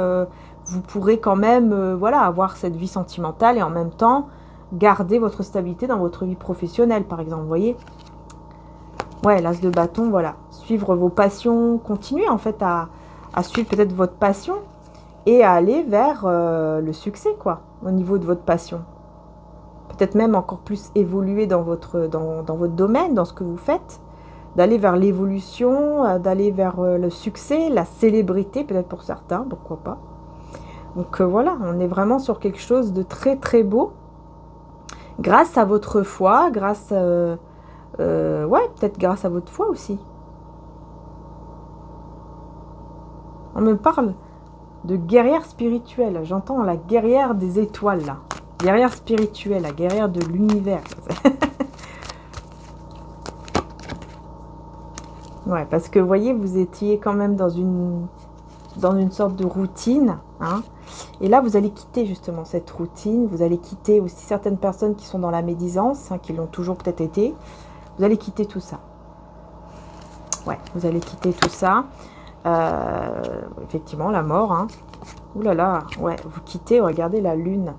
vous pourrez quand même voilà, avoir cette vie sentimentale et en même temps, garder votre stabilité dans votre vie professionnelle, par exemple. Vous voyez ? Ouais, l'as de bâton, voilà. Suivre vos passions, continuer en fait à suivre peut-être votre passion et à aller vers le succès, quoi, au niveau de votre passion. Peut-être même encore plus évoluer dans votre domaine, dans ce que vous faites, d'aller vers l'évolution, d'aller vers le succès, la célébrité, peut-être pour certains, pourquoi pas. Donc voilà, on est vraiment sur quelque chose de très très beau, grâce à votre foi, grâce... ouais, peut-être grâce à votre foi aussi. On me parle de guerrière spirituelle. J'entends la guerrière des étoiles, là. Guerrière spirituelle, la guerrière de l'univers. Ouais, parce que, vous voyez, vous étiez quand même dans une sorte de routine. Hein, et là, vous allez quitter justement cette routine. Vous allez quitter aussi certaines personnes qui sont dans la médisance, hein, qui l'ont toujours peut-être été. Vous allez quitter tout ça. Ouais, vous allez quitter tout ça. Effectivement, la mort. Hein. Ouh là là, ouais, vous quittez, regardez la lune.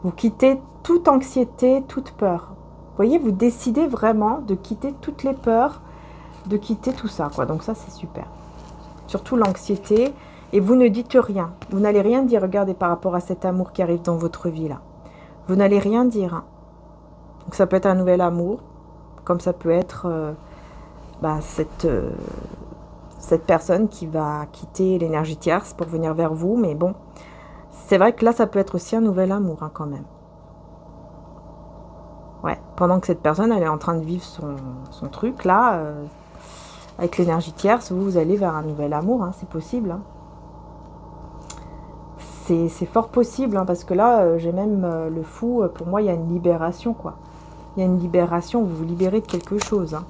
Vous quittez toute anxiété, toute peur. Vous voyez, vous décidez vraiment de quitter toutes les peurs, de quitter tout ça, quoi. Donc ça, c'est super. Surtout l'anxiété. Et vous ne dites rien. Vous n'allez rien dire, regardez, par rapport à cet amour qui arrive dans votre vie, là. Vous n'allez rien dire. Hein. Donc ça peut être un nouvel amour. Comme ça peut être bah, cette personne qui va quitter l'énergie tierce pour venir vers vous. Mais bon, c'est vrai que là, ça peut être aussi un nouvel amour, hein, quand même. Ouais, pendant que cette personne, elle est en train de vivre son truc, là, avec l'énergie tierce, vous allez vers un nouvel amour, hein, c'est possible. Hein. C'est fort possible, hein, parce que là, j'ai même le fou, pour moi, il y a une libération, quoi. Il y a une libération, vous vous libérez de quelque chose. Hein.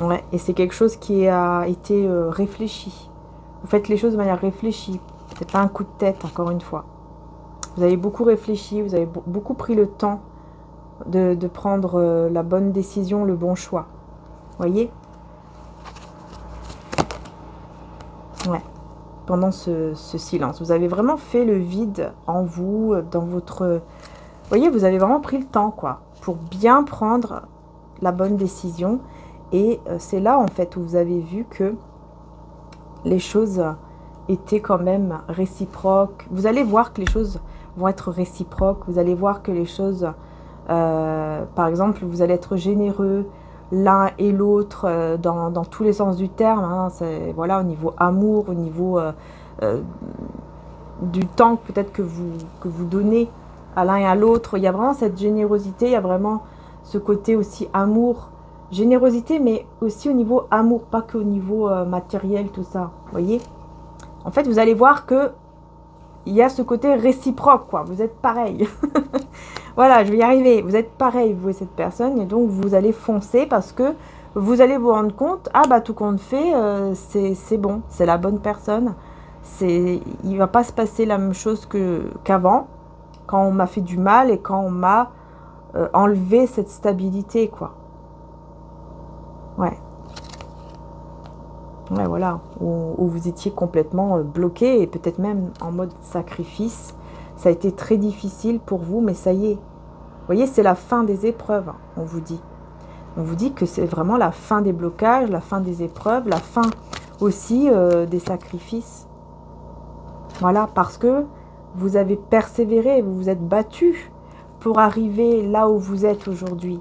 Ouais, et c'est quelque chose qui a été réfléchi. Vous faites les choses de manière réfléchie. C'est pas un coup de tête, encore une fois. Vous avez beaucoup réfléchi, vous avez beaucoup pris le temps de prendre la bonne décision, le bon choix. Voyez? Ouais. Pendant ce silence. Vous avez vraiment fait le vide en vous, dans votre... Vous voyez, vous avez vraiment pris le temps, quoi, pour bien prendre la bonne décision. Et c'est là, en fait, où vous avez vu que les choses étaient quand même réciproques. Vous allez voir que les choses vont être réciproques. Vous allez voir que les choses, par exemple, vous allez être généreux l'un et l'autre dans tous les sens du terme. Hein. Voilà, au niveau amour, au niveau du temps peut-être que vous donnez à l'un et à l'autre. Il y a vraiment cette générosité, il y a vraiment ce côté aussi amour, générosité, mais aussi au niveau amour, pas qu'au niveau matériel, tout ça. Vous voyez? En fait, vous allez voir que il y a ce côté réciproque, quoi. Vous êtes pareil. Voilà, je vais y arriver. Vous êtes pareil, vous et cette personne, et donc vous allez foncer parce que vous allez vous rendre compte, ah bah tout compte fait, c'est bon, c'est la bonne personne. Il ne va pas se passer la même chose qu'avant, quand on m'a fait du mal et quand on m'a enlevé cette stabilité, quoi. Ouais. Ouais, voilà, où vous étiez complètement bloqué et peut-être même en mode sacrifice. Ça a été très difficile pour vous, mais ça y est. Vous voyez, c'est la fin des épreuves, on vous dit. On vous dit que c'est vraiment la fin des blocages, la fin des épreuves, la fin aussi des sacrifices. Voilà, parce que vous avez persévéré, vous vous êtes battu pour arriver là où vous êtes aujourd'hui.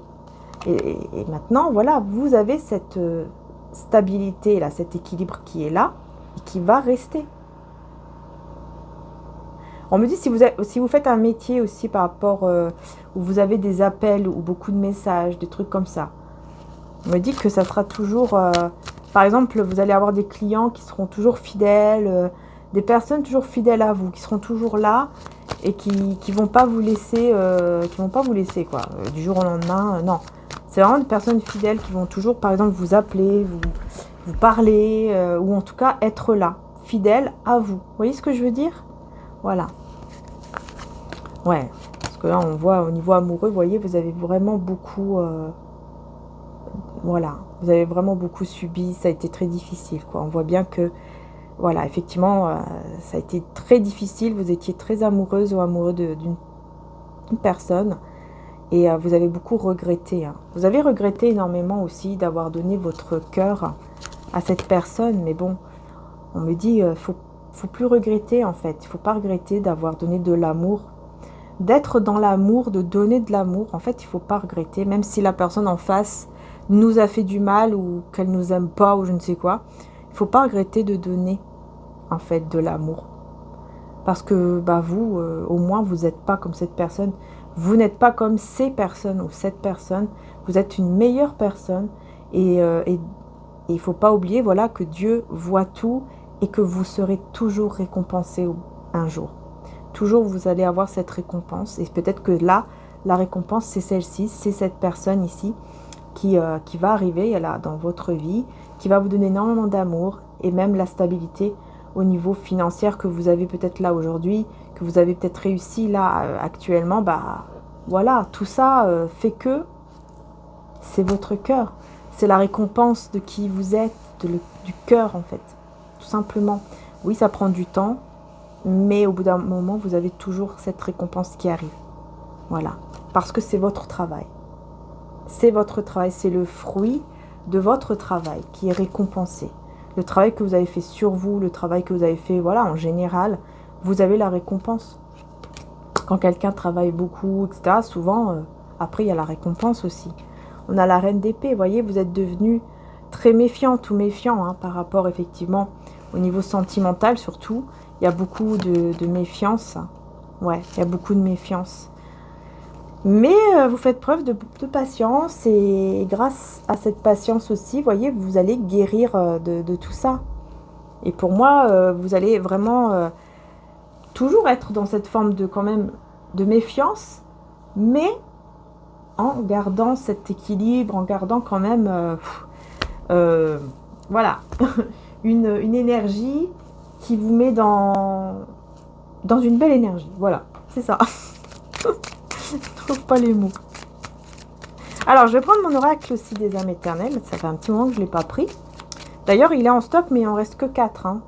Et maintenant, voilà, vous avez cette... stabilité, là, cet équilibre qui est là et qui va rester. On me dit si vous faites un métier aussi par rapport où vous avez des appels ou beaucoup de messages, des trucs comme ça. On me dit que ça sera toujours, par exemple, vous allez avoir des clients qui seront toujours fidèles, des personnes toujours fidèles à vous, qui seront toujours là et qui vont pas vous laisser, quoi, du jour au lendemain. Non. C'est vraiment des personnes fidèles qui vont toujours, par exemple, vous appeler, vous parler, ou en tout cas être là, fidèles à vous. Vous voyez ce que je veux dire? Voilà. Ouais, parce que là, on voit au niveau amoureux, vous voyez, vous avez vraiment beaucoup... voilà, vous avez vraiment beaucoup subi, ça a été très difficile, quoi. On voit bien que, voilà, effectivement, ça a été très difficile, vous étiez très amoureuse ou amoureux d'une personne. Et vous avez beaucoup regretté. Hein. Vous avez regretté énormément aussi d'avoir donné votre cœur à cette personne. Mais bon, on me dit, faut plus regretter en fait. Il ne faut pas regretter d'avoir donné de l'amour. D'être dans l'amour, de donner de l'amour. En fait, il ne faut pas regretter. Même si la personne en face nous a fait du mal ou qu'elle ne nous aime pas ou je ne sais quoi. Il ne faut pas regretter de donner en fait de l'amour. Parce que bah, vous, au moins, vous n'êtes pas comme cette personne. Vous n'êtes pas comme ces personnes ou cette personne. Vous êtes une meilleure personne. Et il ne faut pas oublier voilà, que Dieu voit tout et que vous serez toujours récompensé un jour. Toujours, vous allez avoir cette récompense. Et peut-être que là, la récompense, c'est celle-ci. C'est cette personne ici qui va arriver là, dans votre vie, qui va vous donner énormément d'amour et même la stabilité au niveau financier que vous avez peut-être là aujourd'hui, que vous avez peut-être réussi là actuellement, bah voilà, tout ça fait que c'est votre cœur, c'est la récompense de qui vous êtes, du cœur en fait, tout simplement. Oui, ça prend du temps, mais au bout d'un moment, vous avez toujours cette récompense qui arrive. Voilà, parce que c'est votre travail. C'est votre travail, c'est le fruit de votre travail qui est récompensé. Le travail que vous avez fait sur vous, le travail que vous avez fait, voilà, en général, vous avez la récompense. Quand quelqu'un travaille beaucoup, etc., souvent, après, il y a la récompense aussi. On a la reine d'épée, vous voyez, vous êtes devenu très méfiante ou méfiant hein, par rapport effectivement au niveau sentimental surtout. Il y a beaucoup de méfiance. Ouais, il y a beaucoup de méfiance. Mais vous faites preuve de patience et grâce à cette patience aussi, vous voyez, vous allez guérir de tout ça. Et pour moi, vous allez vraiment toujours être dans cette forme de quand même de méfiance, mais en gardant cet équilibre, en gardant quand même, voilà, une énergie qui vous met dans une belle énergie. Voilà, c'est ça. Je ne trouve pas les mots. Alors, je vais prendre mon oracle aussi des âmes éternelles. Ça fait un petit moment que je ne l'ai pas pris. D'ailleurs, il est en stock, mais il en reste que 4. Hein.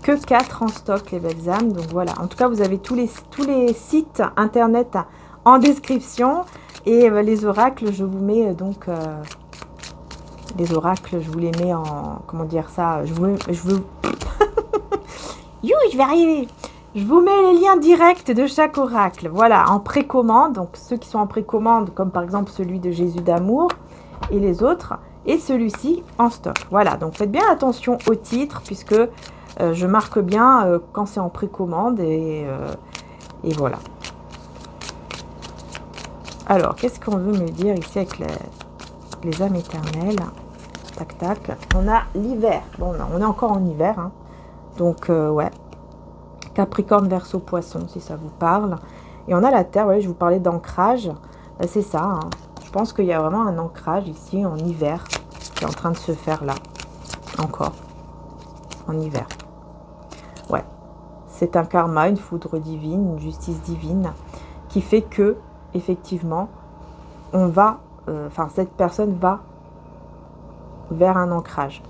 Que 4 en stock, les belles âmes. Donc voilà. En tout cas, vous avez tous les sites internet en description. Et les oracles, je vous mets donc... les oracles, je vous les mets en... Comment dire ça? Je veux je vais arriver. Je vous mets les liens directs de chaque oracle. Voilà, en précommande. Donc, ceux qui sont en précommande, comme par exemple celui de Jésus d'amour et les autres. Et celui-ci en stock. Voilà, donc faites bien attention au titre, puisque je marque bien quand c'est en précommande. Et voilà. Alors, qu'est-ce qu'on veut me dire ici avec les âmes éternelles? Tac, tac. On a l'hiver. Bon, on est encore en hiver. Hein. Donc, ouais. Capricorne, Verseau, Poisson, si ça vous parle. Et on a la Terre, ouais, je vous parlais d'ancrage. C'est ça. Hein. Je pense qu'il y a vraiment un ancrage ici en hiver qui est en train de se faire là. Encore. En hiver. Ouais. C'est un karma, une foudre divine, une justice divine qui fait que, effectivement, on va, cette personne va vers un ancrage.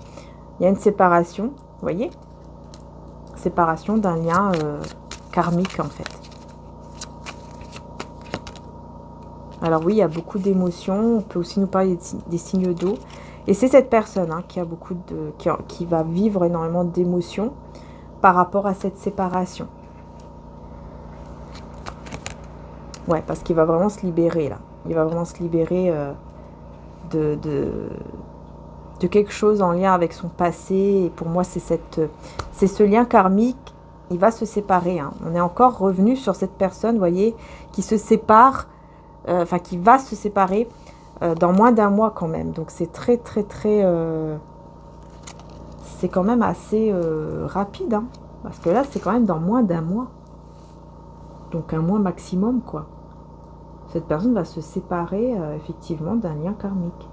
Il y a une séparation, vous voyez ? Séparation d'un lien karmique, en fait. Alors oui, il y a beaucoup d'émotions. On peut aussi nous parler des signes d'eau. Et c'est cette personne hein, qui a beaucoup qui va vivre énormément d'émotions par rapport à cette séparation. Ouais, parce qu'il va vraiment se libérer, là. Il va vraiment se libérer de quelque chose en lien avec son passé. Et pour moi, c'est ce lien karmique. Il va se séparer. Hein. On est encore revenu sur cette personne, vous voyez, qui se sépare, qui va se séparer dans moins d'un mois quand même. Donc, c'est très, très, très... c'est quand même assez rapide. Hein, parce que là, c'est quand même dans moins d'un mois. Donc, un mois maximum, quoi. Cette personne va se séparer, effectivement, d'un lien karmique.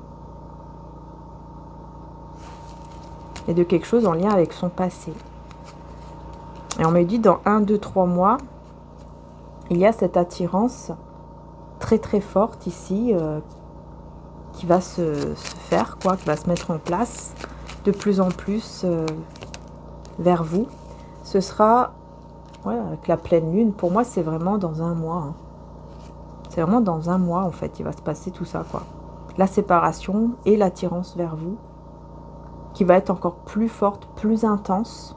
Et de quelque chose en lien avec son passé. Et on me dit, dans 1, 2, 3 mois, il y a cette attirance très très forte ici, qui va se faire, quoi, qui va se mettre en place de plus en plus vers vous. Ce sera, ouais, avec la pleine lune, pour moi, c'est vraiment dans un mois. Hein. C'est vraiment dans un mois, en fait, il va se passer tout ça, quoi. La séparation et l'attirance vers vous, qui va être encore plus forte, plus intense.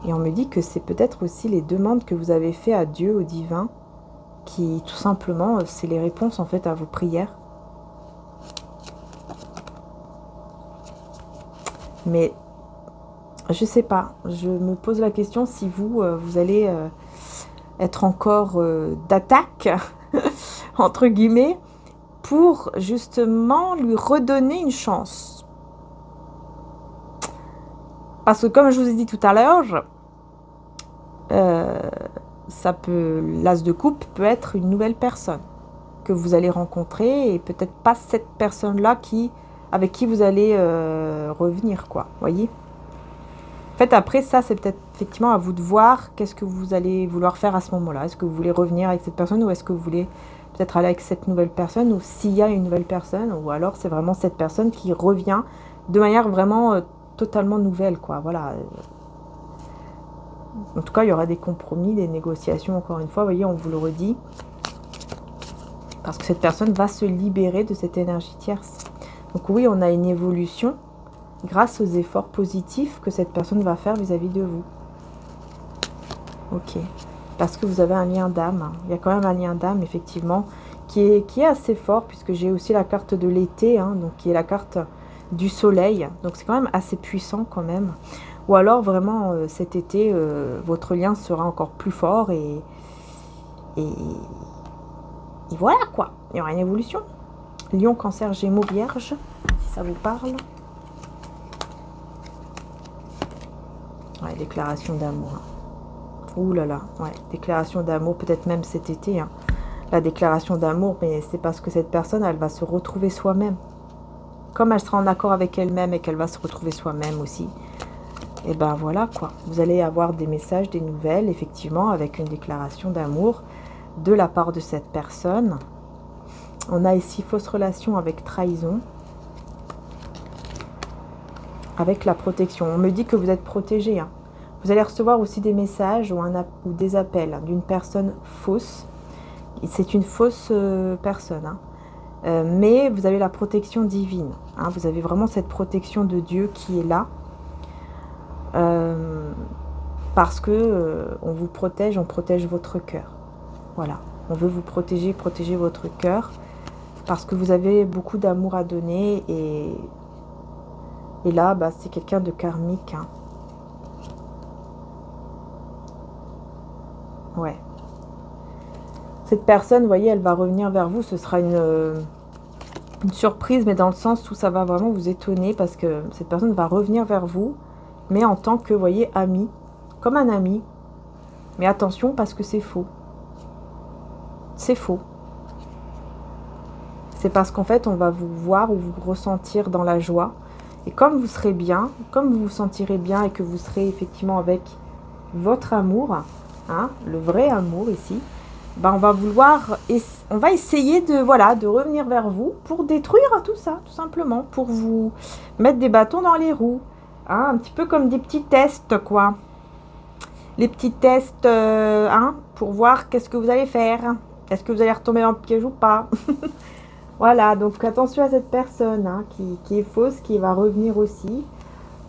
Et on me dit que c'est peut-être aussi les demandes que vous avez fait à Dieu, au divin, qui, tout simplement, c'est les réponses, en fait, à vos prières. Mais, je sais pas, je me pose la question si vous allez être encore d'attaque, entre guillemets, pour justement lui redonner une chance. Parce que comme je vous ai dit tout à l'heure, l'as de coupe peut être une nouvelle personne que vous allez rencontrer et peut-être pas cette personne-là avec qui vous allez revenir, quoi, voyez. En fait, après ça, c'est peut-être effectivement à vous de voir qu'est-ce que vous allez vouloir faire à ce moment-là. Est-ce que vous voulez revenir avec cette personne ou est-ce que vous voulez peut-être aller avec cette nouvelle personne ou s'il y a une nouvelle personne ou alors c'est vraiment cette personne qui revient de manière vraiment totalement nouvelle, quoi, voilà. En tout cas, il y aura des compromis, des négociations, encore une fois, vous voyez, on vous le redit. Parce que cette personne va se libérer de cette énergie tierce. Donc oui, on a une évolution grâce aux efforts positifs que cette personne va faire vis-à-vis de vous. Ok. Parce que vous avez un lien d'âme. Il y a quand même un lien d'âme, effectivement, qui est assez fort, puisque j'ai aussi la carte de l'été, hein, donc qui est la carte du soleil. Donc c'est quand même assez puissant quand même. Ou alors vraiment cet été, votre lien sera encore plus fort et voilà quoi. Il y aura une évolution. Lion, Cancer, Gémeaux, Vierge, si ça vous parle. Ouais, déclaration d'amour. Ouh là là, ouais, déclaration d'amour, peut-être même cet été. Hein. La déclaration d'amour, mais c'est parce que cette personne, elle va se retrouver soi-même. Comme elle sera en accord avec elle-même et qu'elle va se retrouver soi-même aussi. Et ben voilà quoi. Vous allez avoir des messages, des nouvelles, effectivement, avec une déclaration d'amour de la part de cette personne. On a ici fausse relation avec trahison. Avec la protection. On me dit que vous êtes protégé. Hein. Vous allez recevoir aussi des messages ou des appels d'une personne fausse. C'est une fausse personne. Hein. Mais vous avez la protection divine. Hein. Vous avez vraiment cette protection de Dieu qui est là. Parce que on vous protège, on protège votre cœur. Voilà. On veut vous protéger, protéger votre cœur. Parce que vous avez beaucoup d'amour à donner. Et là, bah, c'est quelqu'un de karmique. Hein. Ouais. Cette personne, vous voyez, elle va revenir vers vous. Ce sera une surprise, mais dans le sens où ça va vraiment vous étonner. Parce que cette personne va revenir vers vous, mais en tant que, vous voyez, ami. Comme un ami. Mais attention, parce que c'est faux. C'est faux. C'est parce qu'en fait, on va vous voir ou vous ressentir dans la joie. Et comme vous serez bien, comme vous vous sentirez bien et que vous serez effectivement avec votre amour, hein, le vrai amour ici, ben on va on va essayer de revenir vers vous pour détruire tout ça, tout simplement, pour vous mettre des bâtons dans les roues, hein, un petit peu comme des petits tests, quoi. Les petits tests, hein, pour voir qu'est-ce que vous allez faire. Est-ce que vous allez retomber dans le piège ou pas? Voilà, donc attention à cette personne hein, qui est fausse, qui va revenir aussi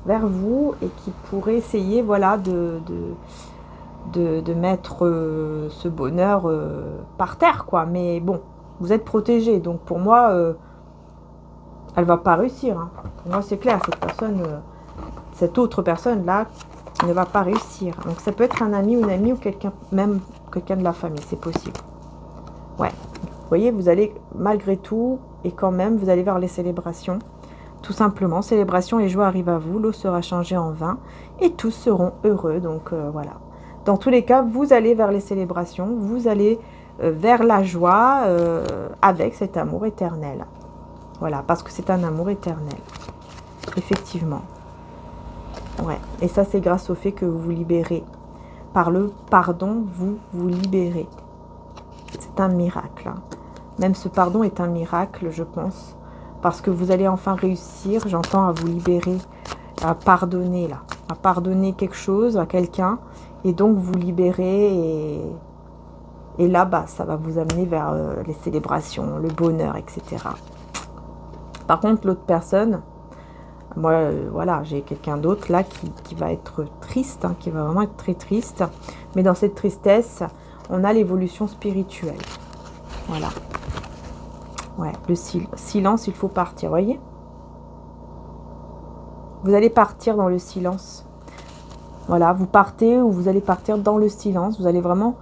vers vous et qui pourrait essayer voilà, de mettre ce bonheur par terre, quoi. Mais bon, vous êtes protégé, donc pour moi, elle va pas réussir. Hein. Pour moi, c'est clair, cette personne, cette autre personne-là ne va pas réussir. Donc ça peut être un ami ou une amie ou même quelqu'un de la famille, c'est possible. Ouais. Vous voyez, vous allez malgré tout, et quand même, vous allez vers les célébrations. Tout simplement, célébration et joie arrivent à vous, l'eau sera changée en vin, et tous seront heureux. Donc voilà. Dans tous les cas, vous allez vers les célébrations, vous allez vers la joie avec cet amour éternel. Voilà, parce que c'est un amour éternel. Effectivement. Ouais, et ça c'est grâce au fait que vous vous libérez. Par le pardon, vous vous libérez. C'est un miracle. Hein. Même ce pardon est un miracle, je pense. Parce que vous allez enfin réussir, j'entends, à vous libérer, à pardonner, là. À pardonner quelque chose à quelqu'un. Et donc vous libérer. Et là, bah, ça va vous amener vers les célébrations, le bonheur, etc. Par contre, l'autre personne, moi, voilà, j'ai quelqu'un d'autre là qui va être triste, hein, qui va vraiment être très triste. Mais dans cette tristesse, on a l'évolution spirituelle. Voilà. Ouais, le silence, il faut partir, voyez. Vous allez partir dans le silence. Voilà, vous partez ou vous allez partir dans le silence. Vous allez vraiment,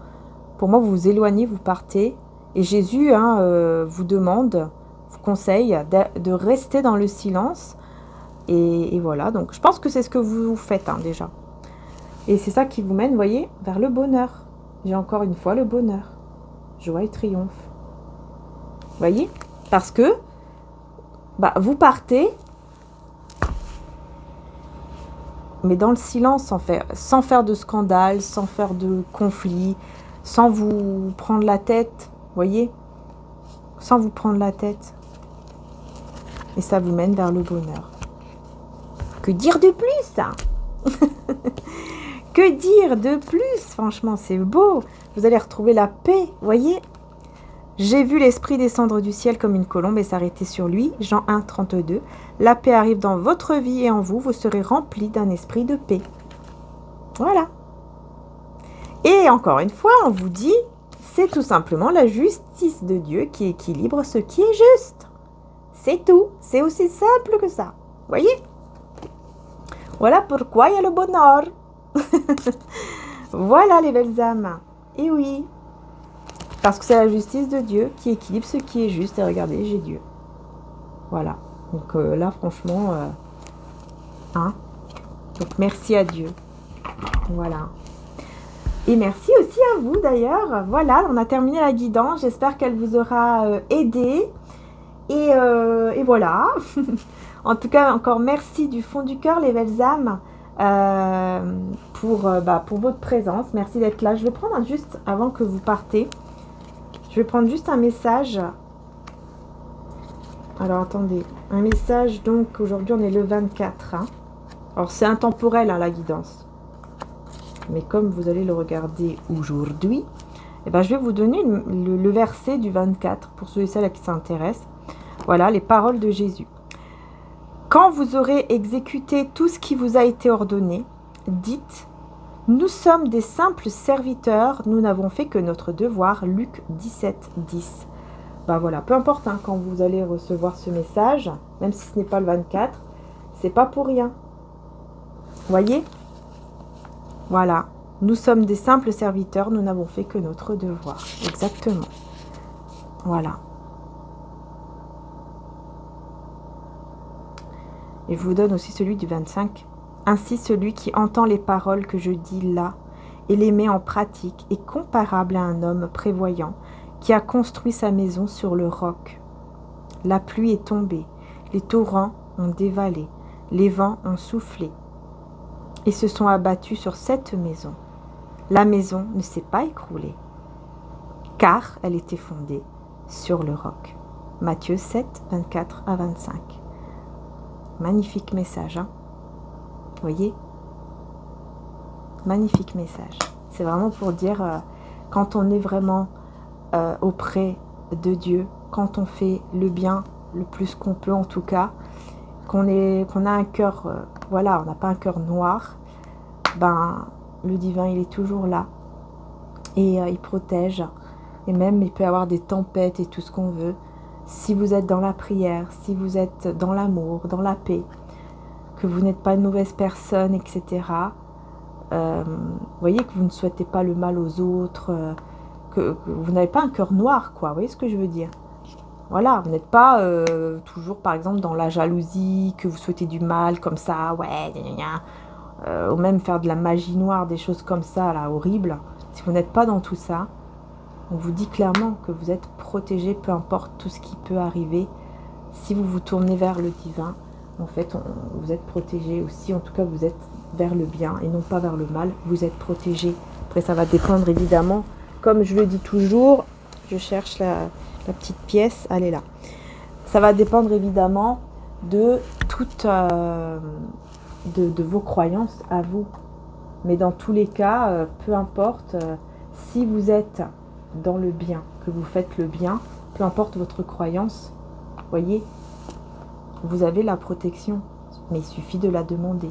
pour moi, vous vous éloignez, vous partez. Et Jésus hein, vous demande, vous conseille de rester dans le silence. Et voilà, donc je pense que c'est ce que vous faites hein, déjà. Et c'est ça qui vous mène, vous voyez, vers le bonheur. J'ai encore une fois le bonheur. Joie et triomphe. Vous voyez? Parce que bah, vous partez, mais dans le silence, sans faire de scandale, sans faire de conflit, sans vous prendre la tête, vous voyez? Sans vous prendre la tête. Et ça vous mène vers le bonheur. Que dire de plus hein? Que dire de plus? Franchement, c'est beau. Vous allez retrouver la paix, vous voyez? J'ai vu l'esprit descendre du ciel comme une colombe et s'arrêter sur lui. Jean 1, 32. La paix arrive dans votre vie et en vous. Vous serez remplis d'un esprit de paix. Voilà. Et encore une fois, on vous dit, c'est tout simplement la justice de Dieu qui équilibre ce qui est juste. C'est tout. C'est aussi simple que ça. Voyez? Voilà pourquoi il y a le bonheur. Voilà les belles âmes. Et oui. Parce que c'est la justice de Dieu qui équilibre ce qui est juste. Et regardez, j'ai Dieu. Voilà. Donc là, franchement, hein. Donc merci à Dieu. Voilà. Et merci aussi à vous d'ailleurs. Voilà, on a terminé la guidance. J'espère qu'elle vous aura aidé. Et voilà. En tout cas, encore merci du fond du cœur, les belles âmes, pour votre présence. Merci d'être là. Je vais prendre juste, avant que vous partez, je vais prendre juste un message. Alors, attendez. Un message, donc, aujourd'hui, on est le 24. Hein. Alors, c'est intemporel, hein, la guidance. Mais comme vous allez le regarder aujourd'hui, eh ben, je vais vous donner le verset du 24, pour ceux et celles à qui ça intéresse. Voilà, les paroles de Jésus. Quand vous aurez exécuté tout ce qui vous a été ordonné, dites, nous sommes des simples serviteurs, nous n'avons fait que notre devoir. Luc 17, 10. Ben voilà, peu importe, hein, quand vous allez recevoir ce message, même si ce n'est pas le 24, c'est pas pour rien. Voyez? Voilà, nous sommes des simples serviteurs, nous n'avons fait que notre devoir. Exactement. Voilà. Et je vous donne aussi celui du 25. Ainsi, celui qui entend les paroles que je dis là et les met en pratique est comparable à un homme prévoyant qui a construit sa maison sur le roc. La pluie est tombée, les torrents ont dévalé, les vents ont soufflé et se sont abattus sur cette maison. La maison ne s'est pas écroulée, car elle était fondée sur le roc. Matthieu 7, 24 à 25. Magnifique message, hein? Vous voyez? Magnifique message. C'est vraiment pour dire, quand on est vraiment auprès de Dieu, quand on fait le bien, le plus qu'on peut en tout cas, qu'on a un cœur, voilà, on n'a pas un cœur noir, ben, le divin, il est toujours là. Et il protège. Et même, il peut y avoir des tempêtes et tout ce qu'on veut. Si vous êtes dans la prière, si vous êtes dans l'amour, dans la paix, que vous n'êtes pas une mauvaise personne, etc., vous voyez que vous ne souhaitez pas le mal aux autres, que vous n'avez pas un cœur noir, quoi. Vous voyez ce que je veux dire? Voilà, vous n'êtes pas toujours, par exemple, dans la jalousie, que vous souhaitez du mal, comme ça, ouais, gna, gna, gna, ou même faire de la magie noire, des choses comme ça, là, horribles. Si vous n'êtes pas dans tout ça, on vous dit clairement que vous êtes protégé, peu importe tout ce qui peut arriver. Si vous vous tournez vers le divin, en fait, vous êtes protégé aussi. En tout cas, vous êtes vers le bien et non pas vers le mal. Vous êtes protégé. Après, ça va dépendre évidemment. Comme je le dis toujours, je cherche la petite pièce. Elle est là. Ça va dépendre évidemment de toutes de vos croyances à vous. Mais dans tous les cas, peu importe, si vous êtes dans le bien, que vous faites le bien, peu importe votre croyance, voyez, vous avez la protection, mais il suffit de la demander.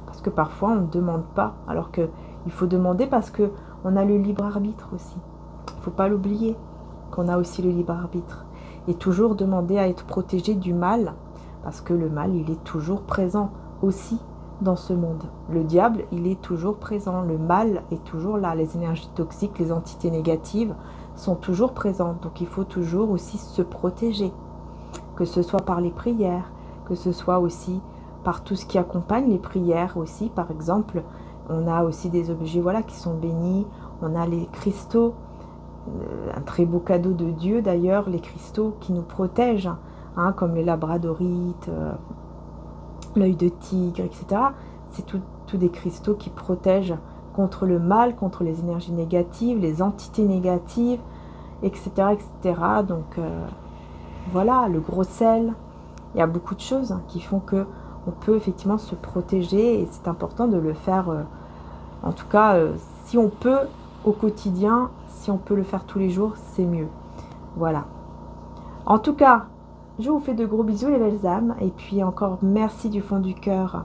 Parce que parfois, on ne demande pas, alors qu'il faut demander parce qu'on a le libre arbitre aussi. Il ne faut pas l'oublier, qu'on a aussi le libre arbitre. Et toujours demander à être protégé du mal, parce que le mal, il est toujours présent aussi dans ce monde. Le diable, il est toujours présent. Le mal est toujours là. Les énergies toxiques, les entités négatives sont toujours présentes. Donc, il faut toujours aussi se protéger. Que ce soit par les prières, que ce soit aussi par tout ce qui accompagne les prières aussi. Par exemple, on a aussi des objets, voilà, qui sont bénis. On a les cristaux, un très beau cadeau de Dieu d'ailleurs, les cristaux qui nous protègent, hein, comme les labradorites, l'œil de tigre, etc. C'est tout des cristaux qui protègent contre le mal, contre les énergies négatives, les entités négatives, etc. etc. Donc voilà, le gros sel. Il y a beaucoup de choses qui font que on peut effectivement se protéger et c'est important de le faire, en tout cas, si on peut au quotidien, si on peut le faire tous les jours, c'est mieux. Voilà. En tout cas, je vous fais de gros bisous les belles âmes et puis encore merci du fond du cœur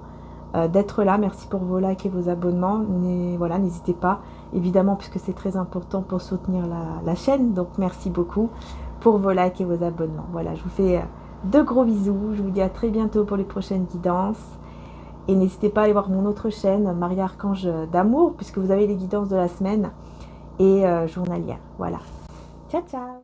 d'être là. Merci pour vos likes et vos abonnements. Voilà, n'hésitez pas, évidemment, puisque c'est très important pour soutenir la chaîne. Donc, merci beaucoup pour vos likes et vos abonnements. Voilà, je vous fais de gros bisous. Je vous dis à très bientôt pour les prochaines guidances. Et n'hésitez pas à aller voir mon autre chaîne, Maria Archange d'amour, puisque vous avez les guidances de la semaine et journalière. Voilà. Ciao, ciao!